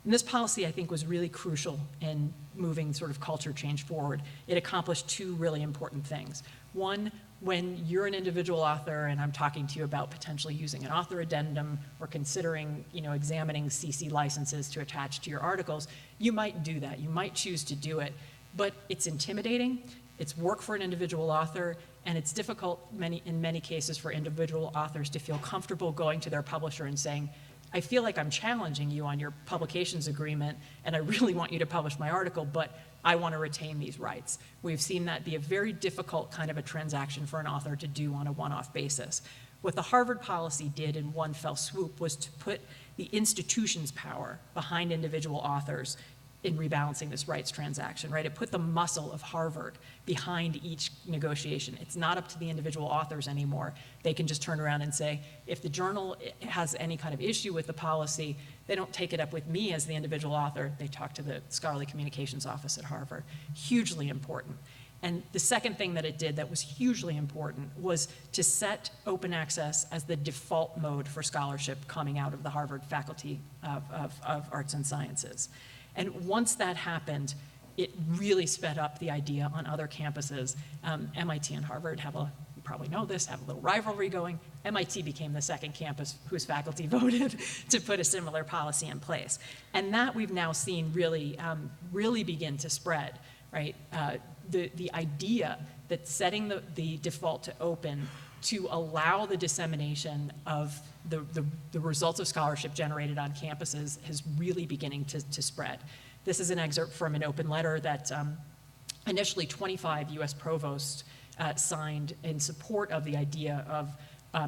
And this policy, I think, was really crucial in moving sort of culture change forward. It accomplished two really important things. One, when you're an individual author and I'm talking to you about potentially using an author addendum or considering, examining CC licenses to attach to your articles, you might do that. You might choose to do it, but it's intimidating, it's work for an individual author, and it's difficult in many cases for individual authors to feel comfortable going to their publisher and saying, I feel like I'm challenging you on your publications agreement, and I really want you to publish my article, but I want to retain these rights. We've seen that be a very difficult kind of a transaction for an author to do on a one-off basis. What the Harvard policy did in one fell swoop was to put the institution's power behind individual authors in rebalancing this rights transaction, right? It put the muscle of Harvard behind each negotiation. It's not up to the individual authors anymore. They can just turn around and say, if the journal has any kind of issue with the policy, they don't take it up with me as the individual author, they talk to the Scholarly Communications Office at Harvard. Hugely important. And the second thing that it did that was hugely important was to set open access as the default mode for scholarship coming out of the Harvard Faculty of Arts and Sciences. And once that happened, it really sped up the idea on other campuses. MIT and Harvard have you probably know this, have a little rivalry going. MIT became the second campus whose faculty voted to put a similar policy in place. And that we've now seen really, really begin to spread, right? The idea that setting the default to open to allow the dissemination of the results of scholarship generated on campuses is really beginning to spread. This is an excerpt from an open letter that initially 25 US provosts signed in support of the idea of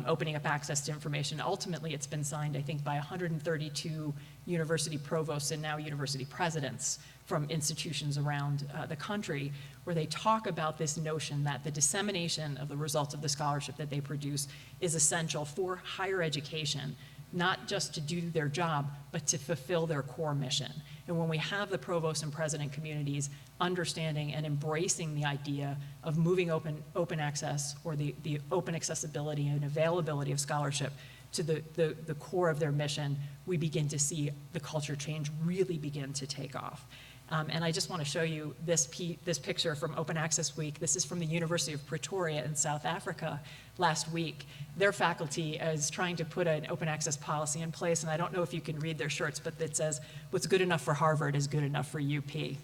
opening up access to information. Ultimately, it's been signed, I think, by 132 university provosts and now university presidents from institutions around the country, where they talk about this notion that the dissemination of the results of the scholarship that they produce is essential for higher education, not just to do their job, but to fulfill their core mission. And when we have the provost and president communities understanding and embracing the idea of moving open access or the open accessibility and availability of scholarship to the core of their mission, we begin to see the culture change really begin to take off. And I just want to show you this picture from Open Access Week. This is from the University of Pretoria in South Africa last week. Their faculty is trying to put an open access policy in place, and I don't know if you can read their shirts, but it says, "What's good enough for Harvard is good enough for UP."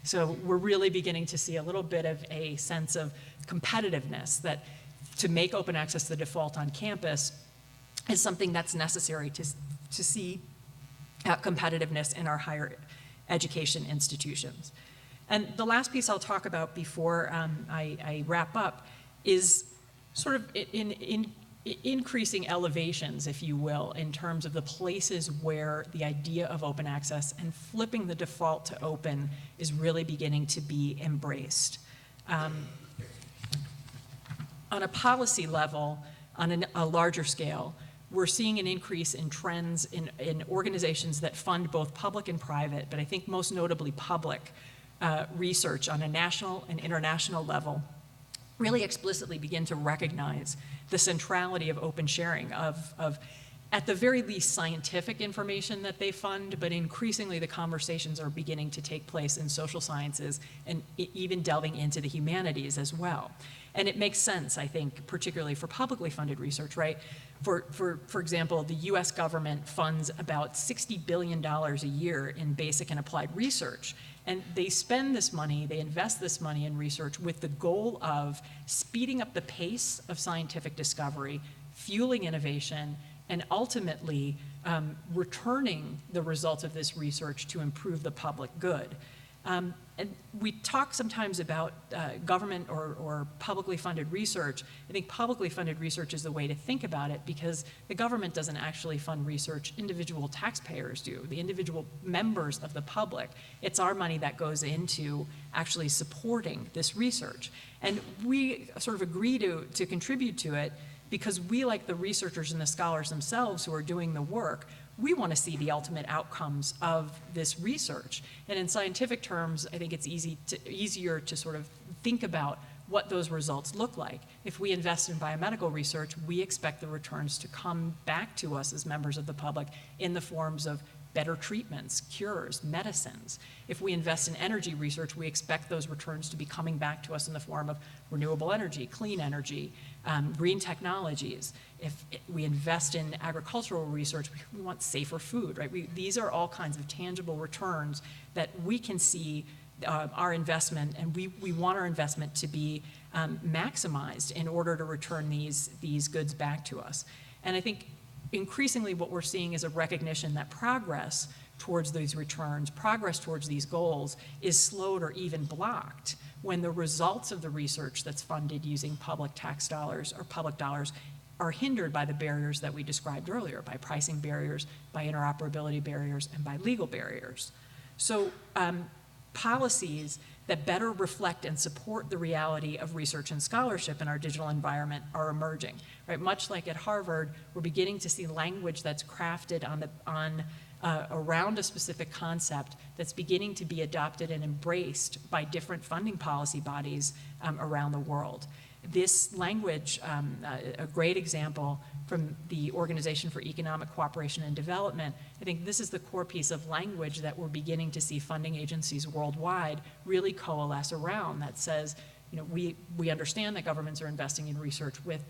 So we're really beginning to see a little bit of a sense of competitiveness, that to make open access the default on campus is something that's necessary to see competitiveness in our higher education institutions. And the last piece I'll talk about before I wrap up is sort of in increasing elevations, if you will, in terms of the places where the idea of open access and flipping the default to open is really beginning to be embraced. On a policy level, on a larger scale, we're seeing an increase in trends in organizations that fund both public and private, but I think most notably public research on a national and international level, really explicitly begin to recognize the centrality of open sharing of at the very least scientific information that they fund, but increasingly the conversations are beginning to take place in social sciences and even delving into the humanities as well. And it makes sense, I think, particularly for publicly funded research, right? For example, the US government funds about $60 billion a year in basic and applied research. And they spend this money, they invest this money in research with the goal of speeding up the pace of scientific discovery, fueling innovation, and ultimately returning the results of this research to improve the public good. And we talk sometimes about government or publicly funded research. I think publicly funded research is the way to think about it, because the government doesn't actually fund research, individual taxpayers do, the individual members of the public. It's our money that goes into actually supporting this research. And we sort of agree to contribute to it because we, like the researchers and the scholars themselves who are doing the work, we want to see the ultimate outcomes of this research. And in scientific terms, I think it's easier to sort of think about what those results look like. If we invest in biomedical research, we expect the returns to come back to us as members of the public in the forms of better treatments, cures, medicines. If we invest in energy research, we expect those returns to be coming back to us in the form of renewable energy, clean energy, green technologies. If we invest in agricultural research, we want safer food, right? These are all kinds of tangible returns that we can see our investment, and we want our investment to be maximized in order to return these goods back to us. And I think increasingly what we're seeing is a recognition that progress towards these returns, progress towards these goals is slowed or even blocked when the results of the research that's funded using public tax dollars or public dollars are hindered by the barriers that we described earlier, by pricing barriers, by interoperability barriers, and by legal barriers. So policies that better reflect and support the reality of research and scholarship in our digital environment are emerging, right? Much like at Harvard, we're beginning to see language that's crafted around a specific concept that's beginning to be adopted and embraced by different funding policy bodies around the world. This language, a great example from the Organization for Economic Cooperation and Development, I think this is the core piece of language that we're beginning to see funding agencies worldwide really coalesce around, that says, you know, we understand that governments are investing in research with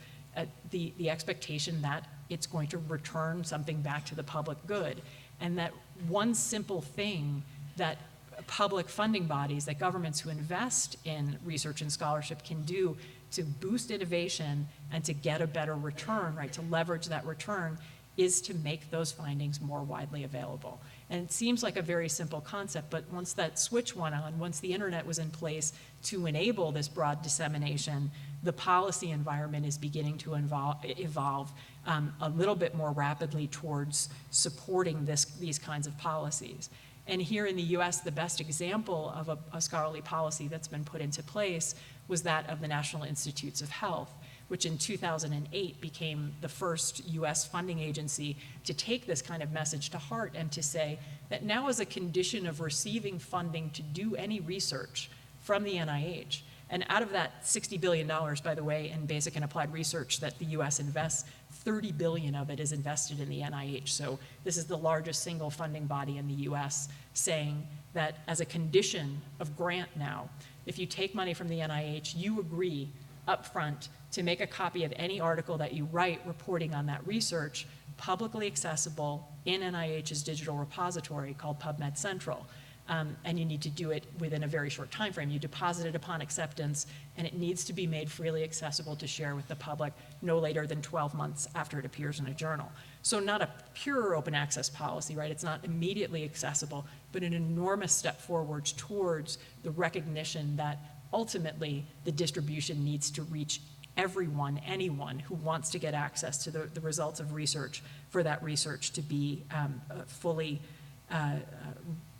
the expectation that it's going to return something back to the public good, and that one simple thing that public funding bodies, that governments who invest in research and scholarship can do to boost innovation and to get a better return, right, to leverage that return, is to make those findings more widely available. And it seems like a very simple concept, but once that switch went on, once the internet was in place to enable this broad dissemination, the policy environment is beginning to evolve a little bit more rapidly towards supporting these kinds of policies. And here in the US, the best example of a scholarly policy that's been put into place was that of the National Institutes of Health, which in 2008 became the first US funding agency to take this kind of message to heart and to say that now, as a condition of receiving funding to do any research from the NIH, and out of that $60 billion, by the way, in basic and applied research that the US invests, 30 billion of it is invested in the NIH. So this is the largest single funding body in the US saying that as a condition of grant now, if you take money from the NIH, you agree upfront to make a copy of any article that you write reporting on that research publicly accessible in NIH's digital repository called PubMed Central. And you need to do it within a very short time frame. You deposit it upon acceptance, and it needs to be made freely accessible to share with the public no later than 12 months after it appears in a journal. So not a pure open access policy, right? It's not immediately accessible, but an enormous step forwards towards the recognition that ultimately the distribution needs to reach everyone, anyone who wants to get access to the results of research, for that research to be fully,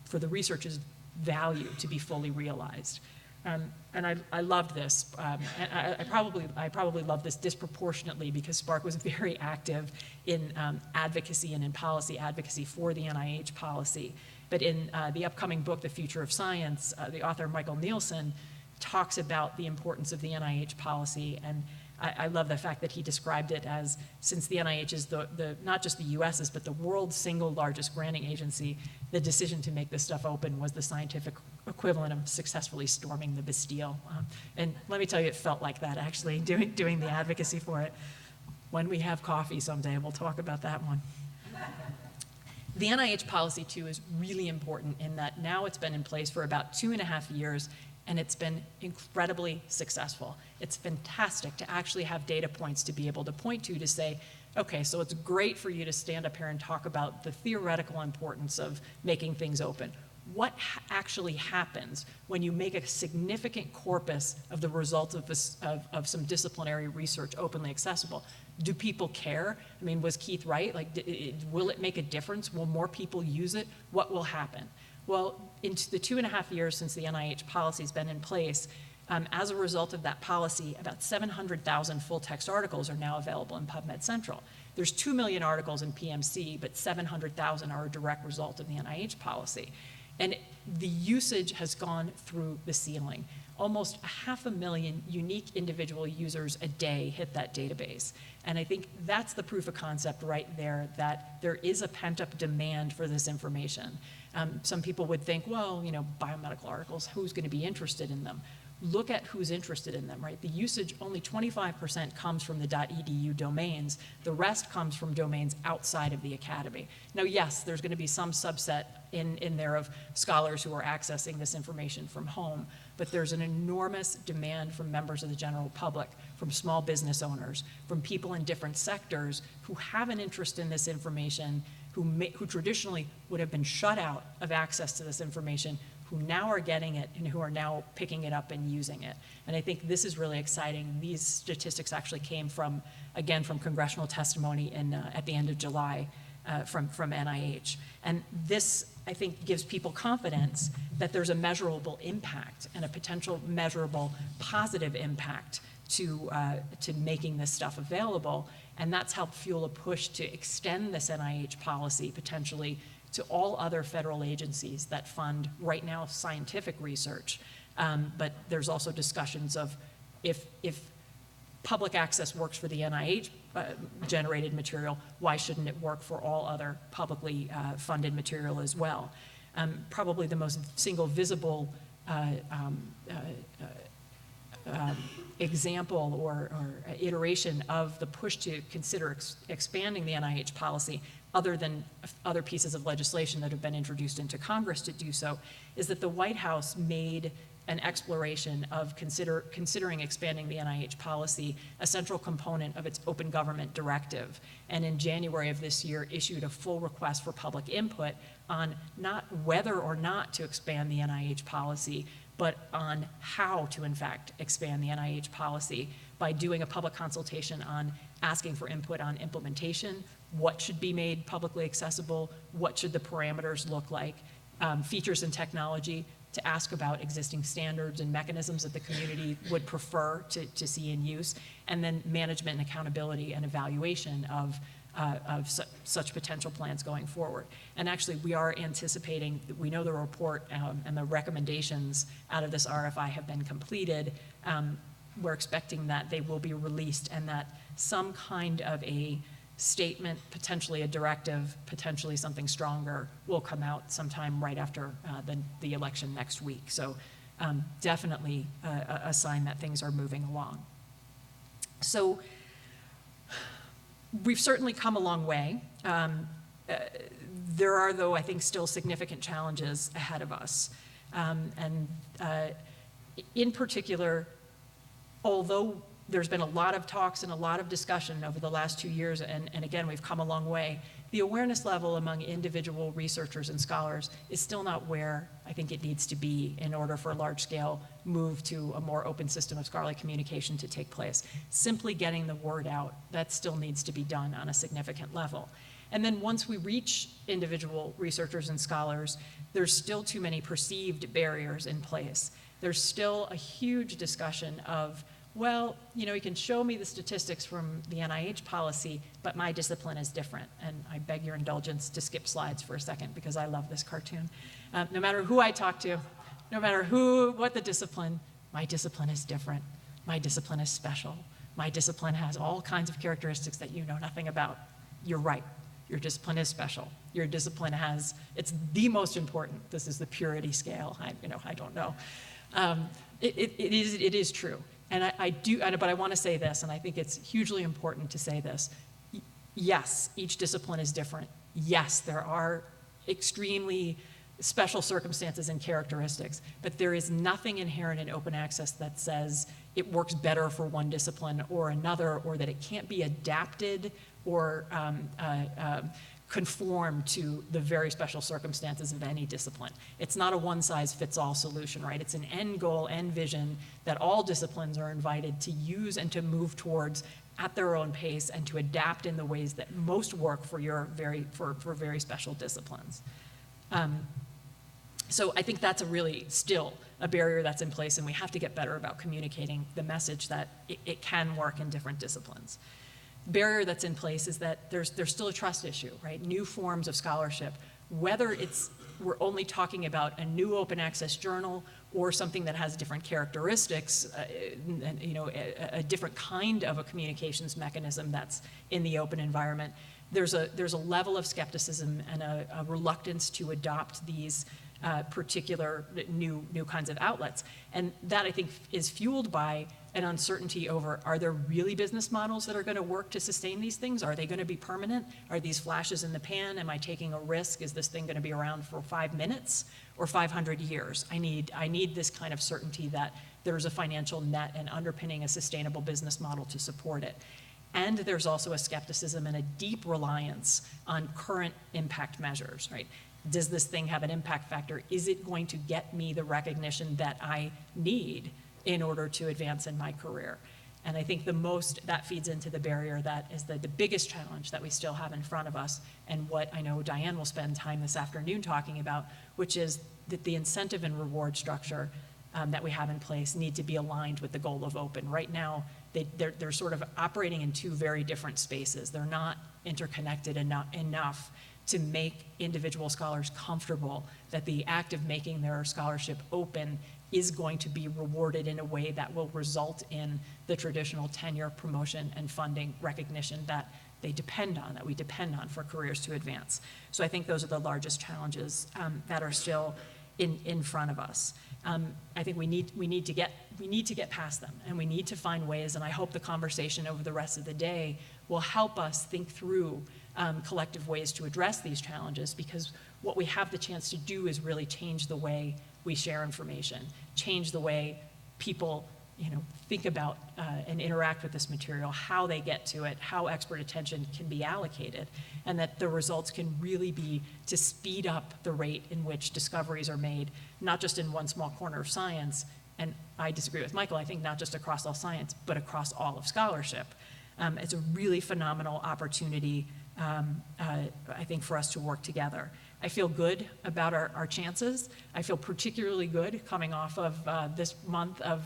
for the research's value to be fully realized. And I loved this. And I probably love this disproportionately because Spark was very active in advocacy and in policy advocacy for the NIH policy. But in the upcoming book, The Future of Science, the author Michael Nielsen talks about the importance of the NIH policy, and I love the fact that he described it as, since the NIH is not just the US's, but the world's single largest granting agency, the decision to make this stuff open was the scientific equivalent of successfully storming the Bastille. And let me tell you, it felt like that actually, doing the advocacy for it. When we have coffee someday, we'll talk about that one. The NIH policy, too, is really important in that now it's been in place for about 2.5 years, and it's been incredibly successful. It's fantastic to actually have data points to be able to point to say, okay, so it's great for you to stand up here and talk about the theoretical importance of making things open. What actually happens when you make a significant corpus of the results of some disciplinary research openly accessible? Do people care? I mean, was Keith right? Like, will it make a difference? Will more people use it? What will happen? Well, in the 2.5 years since the NIH policy has been in place, as a result of that policy, about 700,000 full-text articles are now available in PubMed Central. There's 2 million articles in PMC, but 700,000 are a direct result of the NIH policy. And the usage has gone through the ceiling. Almost 500,000 unique individual users a day hit that database. And I think that's the proof of concept right there, that there is a pent-up demand for this information. Some people would think, well, you know, biomedical articles, who's going to be interested in them? Look at who's interested in them, right? The usage, only 25% comes from the .edu domains. The rest comes from domains outside of the academy. Now, yes, there's going to be some subset in there of scholars who are accessing this information from home, but there's an enormous demand from members of the general public, from small business owners, from people in different sectors who have an interest in this information, who traditionally would have been shut out of access to this information, who now are getting it and who are now picking it up and using it. And I think this is really exciting. These statistics actually came from, again, from congressional testimony at the end of July from NIH. And this, I think, gives people confidence that there's a measurable impact and a potential measurable positive impact to making this stuff available. And that's helped fuel a push to extend this NIH policy potentially to all other federal agencies that fund, right now, scientific research. But there's also discussions of if public access works for the NIH generated material, why shouldn't it work for all other publicly funded material as well? Probably the most single visible example or iteration of the push to consider expanding the NIH policy, other than other pieces of legislation that have been introduced into Congress to do so, is that the White House made an exploration of considering expanding the NIH policy a central component of its open government directive. And in January of this year, issued a full request for public input on not whether or not to expand the NIH policy, but on how to, in fact, expand the NIH policy by doing a public consultation on asking for input on implementation, what should be made publicly accessible, what should the parameters look like, features and technology, to ask about existing standards and mechanisms that the community would prefer to see in use, and then management and accountability and evaluation of such potential plans going forward. And actually, we are anticipating, we know the report and the recommendations out of this RFI have been completed. We're expecting that they will be released and that some kind of a statement, potentially a directive, potentially something stronger will come out sometime right after the election next week. So definitely a sign that things are moving along. So we've certainly come a long way. There are, though, I think, still significant challenges ahead of us. In particular, although there's been a lot of talks and a lot of discussion over the last 2 years, and again, we've come a long way, the awareness level among individual researchers and scholars is still not where I think it needs to be in order for a large-scale move to a more open system of scholarly communication to take place. Simply getting the word out, that still needs to be done on a significant level. And then once we reach individual researchers and scholars, there's still too many perceived barriers in place. There's still a huge discussion of, well, you know, you can show me the statistics from the NIH policy, but my discipline is different. And I beg your indulgence to skip slides for a second because I love this cartoon. No matter who I talk to, no matter what the discipline, my discipline is different. My discipline is special. My discipline has all kinds of characteristics that you know nothing about. You're right. Your discipline is special. Your discipline has, it's the most important. This is the purity scale. I don't know. It is true. And but I want to say this, and I think it's hugely important to say this. Yes, each discipline is different. Yes, there are extremely special circumstances and characteristics, but there is nothing inherent in open access that says it works better for one discipline or another, or that it can't be adapted or conform to the very special circumstances of any discipline. It's not a one-size-fits-all solution, right? It's an end goal, end vision that all disciplines are invited to use and to move towards at their own pace and to adapt in the ways that most work for very special disciplines. So I think that's still a barrier that's in place, and we have to get better about communicating the message that it can work in different disciplines. Barrier that's in place is that there's still a trust issue, right? New forms of scholarship, whether we're only talking about a new open access journal or something that has different characteristics, a different kind of a communications mechanism that's in the open environment. There's a level of skepticism and a reluctance to adopt these particular new kinds of outlets. And that, I think, is fueled by an uncertainty over, are there really business models that are going to work to sustain these things? Are they going to be permanent? Are these flashes in the pan? Am I taking a risk? Is this thing going to be around for 5 minutes or 500 years? I need this kind of certainty that there's a financial net and underpinning a sustainable business model to support it. And there's also a skepticism and a deep reliance on current impact measures, right? Does this thing have an impact factor? Is it going to get me the recognition that I need in order to advance in my career? And I think that feeds into the barrier that is the biggest challenge that we still have in front of us, and what I know Diane will spend time this afternoon talking about, which is that the incentive and reward structure that we have in place need to be aligned with the goal of open. Right now, they're sort of operating in two very different spaces. They're not interconnected enough to make individual scholars comfortable that the act of making their scholarship open is going to be rewarded in a way that will result in the traditional tenure, promotion, and funding recognition that we depend on for careers to advance. So I think those are the largest challenges that are still in front of us. I think we need to get past them, and we need to find ways, and I hope the conversation over the rest of the day will help us think through collective ways to address these challenges, because what we have the chance to do is really change the way we share information, change the way people think about and interact with this material, how they get to it, how expert attention can be allocated, and that the results can really be to speed up the rate in which discoveries are made, not just in one small corner of science, and I disagree with Michael, I think not just across all science, but across all of scholarship. It's a really phenomenal opportunity, I think, for us to work together. I feel good about our chances. I feel particularly good coming off of this month of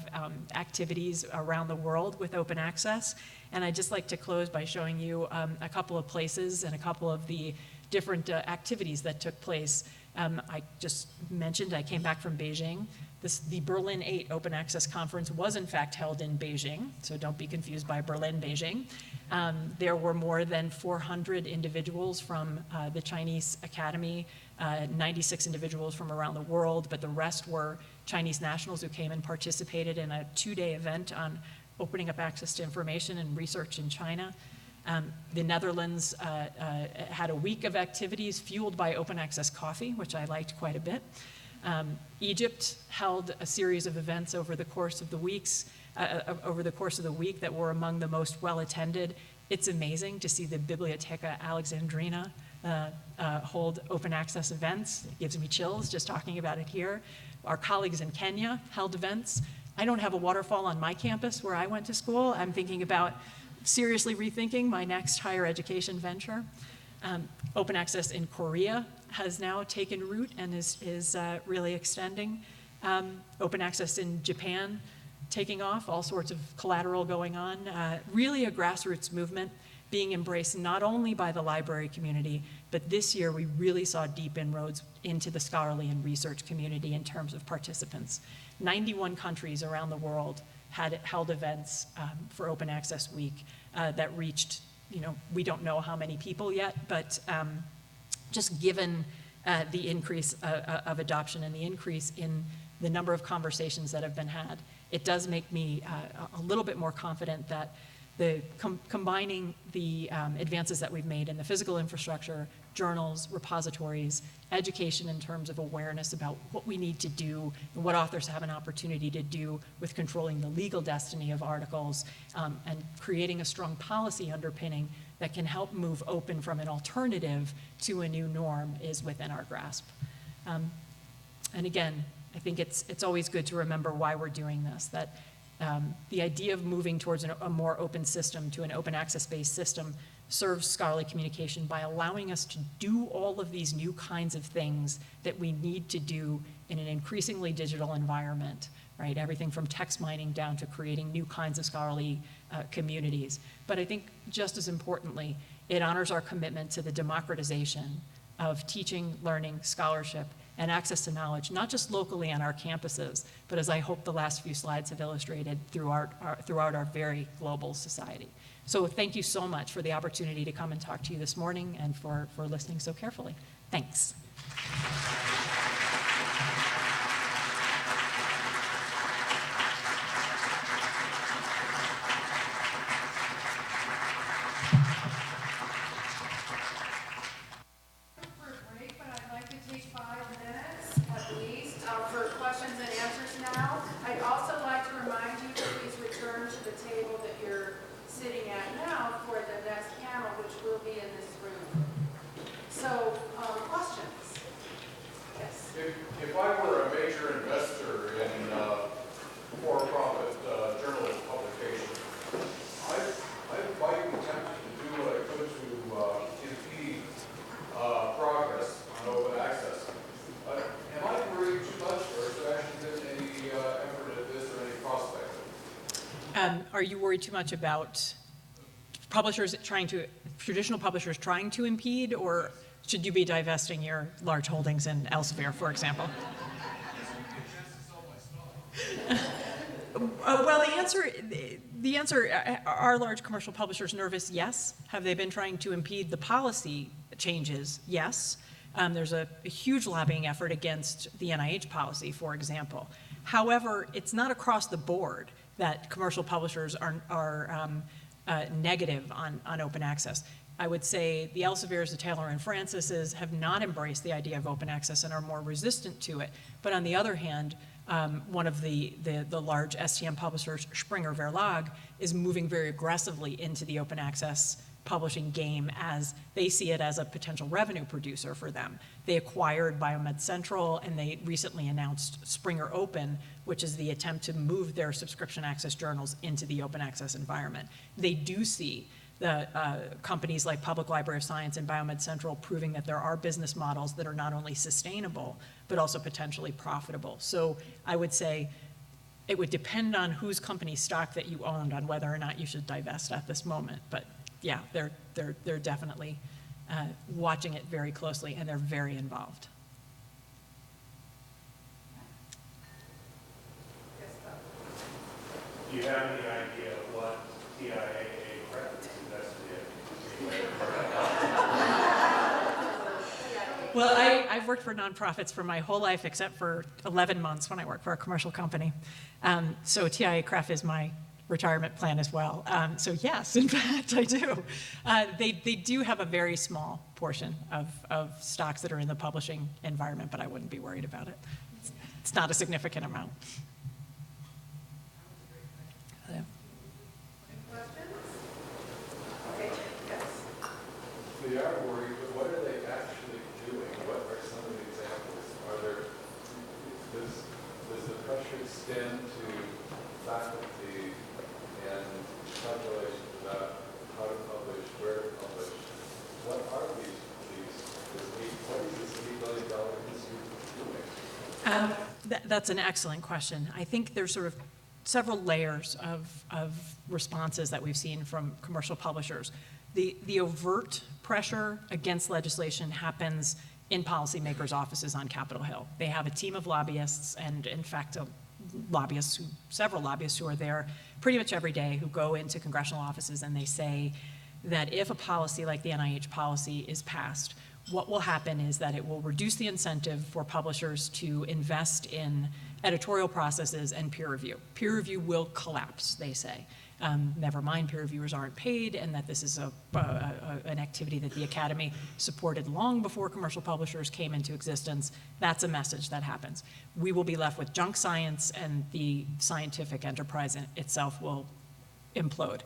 activities around the world with open access. And I'd just like to close by showing you a couple of places and a couple of the different activities that took place I just mentioned I came back from Beijing. The Berlin 8 Open Access Conference was in fact held in Beijing, so don't be confused by Berlin, Beijing. There were more than 400 individuals from the Chinese Academy, 96 individuals from around the world, but the rest were Chinese nationals who came and participated in a 2-day event on opening up access to information and research in China. The Netherlands had a week of activities fueled by open access coffee, which I liked quite a bit. Egypt held a series of events over the course of the week that were among the most well attended. It's amazing to see the Bibliotheca Alexandrina hold open access events. It gives me chills just talking about it here. Our colleagues in Kenya held events. I don't have a waterfall on my campus where I went to school. I'm thinking about seriously rethinking my next higher education venture. Open access in Korea has now taken root and is really extending. Open access in Japan taking off, all sorts of collateral going on. Really a grassroots movement being embraced not only by the library community, but this year we really saw deep inroads into the scholarly and research community in terms of participants. 91 countries around the world had held events for Open Access Week that reached, we don't know how many people yet, but just given the increase of adoption and the increase in the number of conversations that have been had, it does make me a little bit more confident that combining the advances that we've made in the physical infrastructure, journals, repositories, education in terms of awareness about what we need to do and what authors have an opportunity to do with controlling the legal destiny of articles, and creating a strong policy underpinning that can help move open from an alternative to a new norm is within our grasp. And again, I think it's always good to remember why we're doing this, that the idea of moving towards a more open system, to an open access-based system, serves scholarly communication by allowing us to do all of these new kinds of things that we need to do in an increasingly digital environment, right? Everything from text mining down to creating new kinds of scholarly communities. But I think just as importantly, it honors our commitment to the democratization of teaching, learning, scholarship, and access to knowledge, not just locally on our campuses, but as I hope the last few slides have illustrated, throughout our very global society. So thank you so much for the opportunity to come and talk to you this morning and for listening so carefully. Thanks. If I were a major investor in for-profit journalist publication, I might be tempted to do what I could to impede progress on open access. Am I worried too much, or has there actually been any effort at this or any prospect? Are you worried too much about traditional publishers trying to impede, or should you be divesting your large holdings in Elsevier, for example? Well, the answer, are large commercial publishers nervous? Yes. Have they been trying to impede the policy changes? Yes. There's a huge lobbying effort against the NIH policy, for example. However, it's not across the board that commercial publishers are negative on open access. I would say the Elseviers, the Taylor and Francises have not embraced the idea of open access and are more resistant to it. But on the other hand, one of the large STM publishers, Springer Verlag, is moving very aggressively into the open access publishing game as they see it as a potential revenue producer for them. They acquired Biomed Central, and they recently announced Springer Open, which is the attempt to move their subscription access journals into the open access environment. They do see the companies like Public Library of Science and Biomed Central proving that there are business models that are not only sustainable, but also potentially profitable. So I would say it would depend on whose company stock that you owned on whether or not you should divest at this moment. But yeah, they're definitely watching it very closely, and they're very involved. Do you have any idea what TIAA credits invested in? Well, I've worked for nonprofits for my whole life except for 11 months when I worked for a commercial company. So TIAA-CREF is my retirement plan as well. So yes, in fact, I do. They do have a very small portion of stocks that are in the publishing environment, but I wouldn't be worried about it. It's not a significant amount. Yeah. They are worried, but what are they actually doing? What are some of the examples? Does the pressure extend to faculty and calculations about how to publish, where to publish? What are what is this $8 billion industry doing? That's an excellent question. I think there's sort of several layers of responses that we've seen from commercial publishers. The overt pressure against legislation happens in policymakers' offices on Capitol Hill. They have a team of lobbyists, and in fact, several lobbyists who are there pretty much every day, who go into congressional offices and they say that if a policy like the NIH policy is passed, what will happen is that it will reduce the incentive for publishers to invest in editorial processes and peer review. Peer review will collapse, they say. Never mind, peer reviewers aren't paid, and that this is an activity that the Academy supported long before commercial publishers came into existence. That's a message that happens. We will be left with junk science, and the scientific enterprise itself will implode.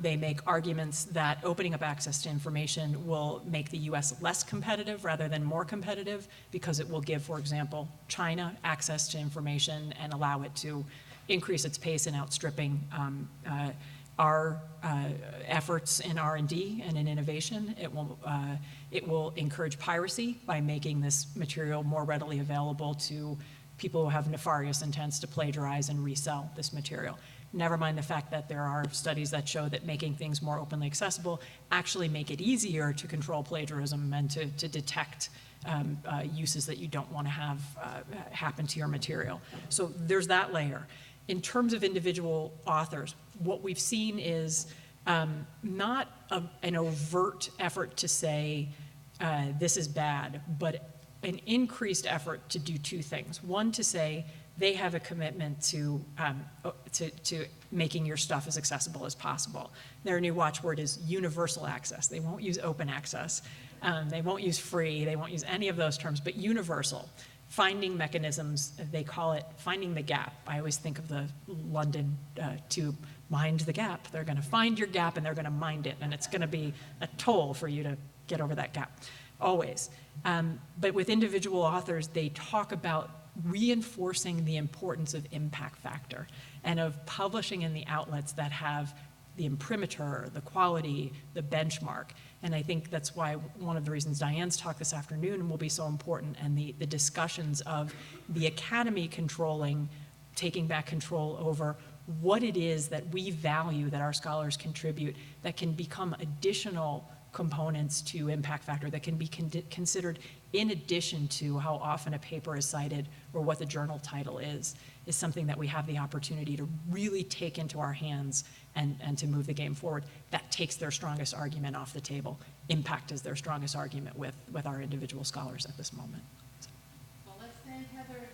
They make arguments that opening up access to information will make the US less competitive rather than more competitive, because it will give, for example, China access to information and allow it to increase its pace in outstripping our efforts in R&D and in innovation. It will encourage piracy by making this material more readily available to people who have nefarious intents to plagiarize and resell this material. Never mind the fact that there are studies that show that making things more openly accessible actually make it easier to control plagiarism and to detect uses that you don't want to have happen to your material. So there's that layer. In terms of individual authors, what we've seen is not an overt effort to say this is bad, but an increased effort to do two things. One, to say they have a commitment to making your stuff as accessible as possible. Their new watchword is universal access. They won't use open access. They won't use free. They won't use any of those terms, but universal. Finding mechanisms, they call it finding the gap. I always think of the London tube, mind the gap. They're going to find your gap and they're going to mind it, and it's going to be a toll for you to get over that gap, always. But with individual authors, they talk about reinforcing the importance of impact factor and of publishing in the outlets that have the imprimatur, the quality, the benchmark. And I think that's why one of the reasons Diane's talk this afternoon will be so important, and the discussions of the Academy taking back control over what it is that we value that our scholars contribute that can become additional components to impact factor, that can be considered in addition to how often a paper is cited or what the journal title is something that we have the opportunity to really take into our hands and to move the game forward. That takes their strongest argument off the table. Impact is their strongest argument with our individual scholars at this moment. Well, let's thank Heather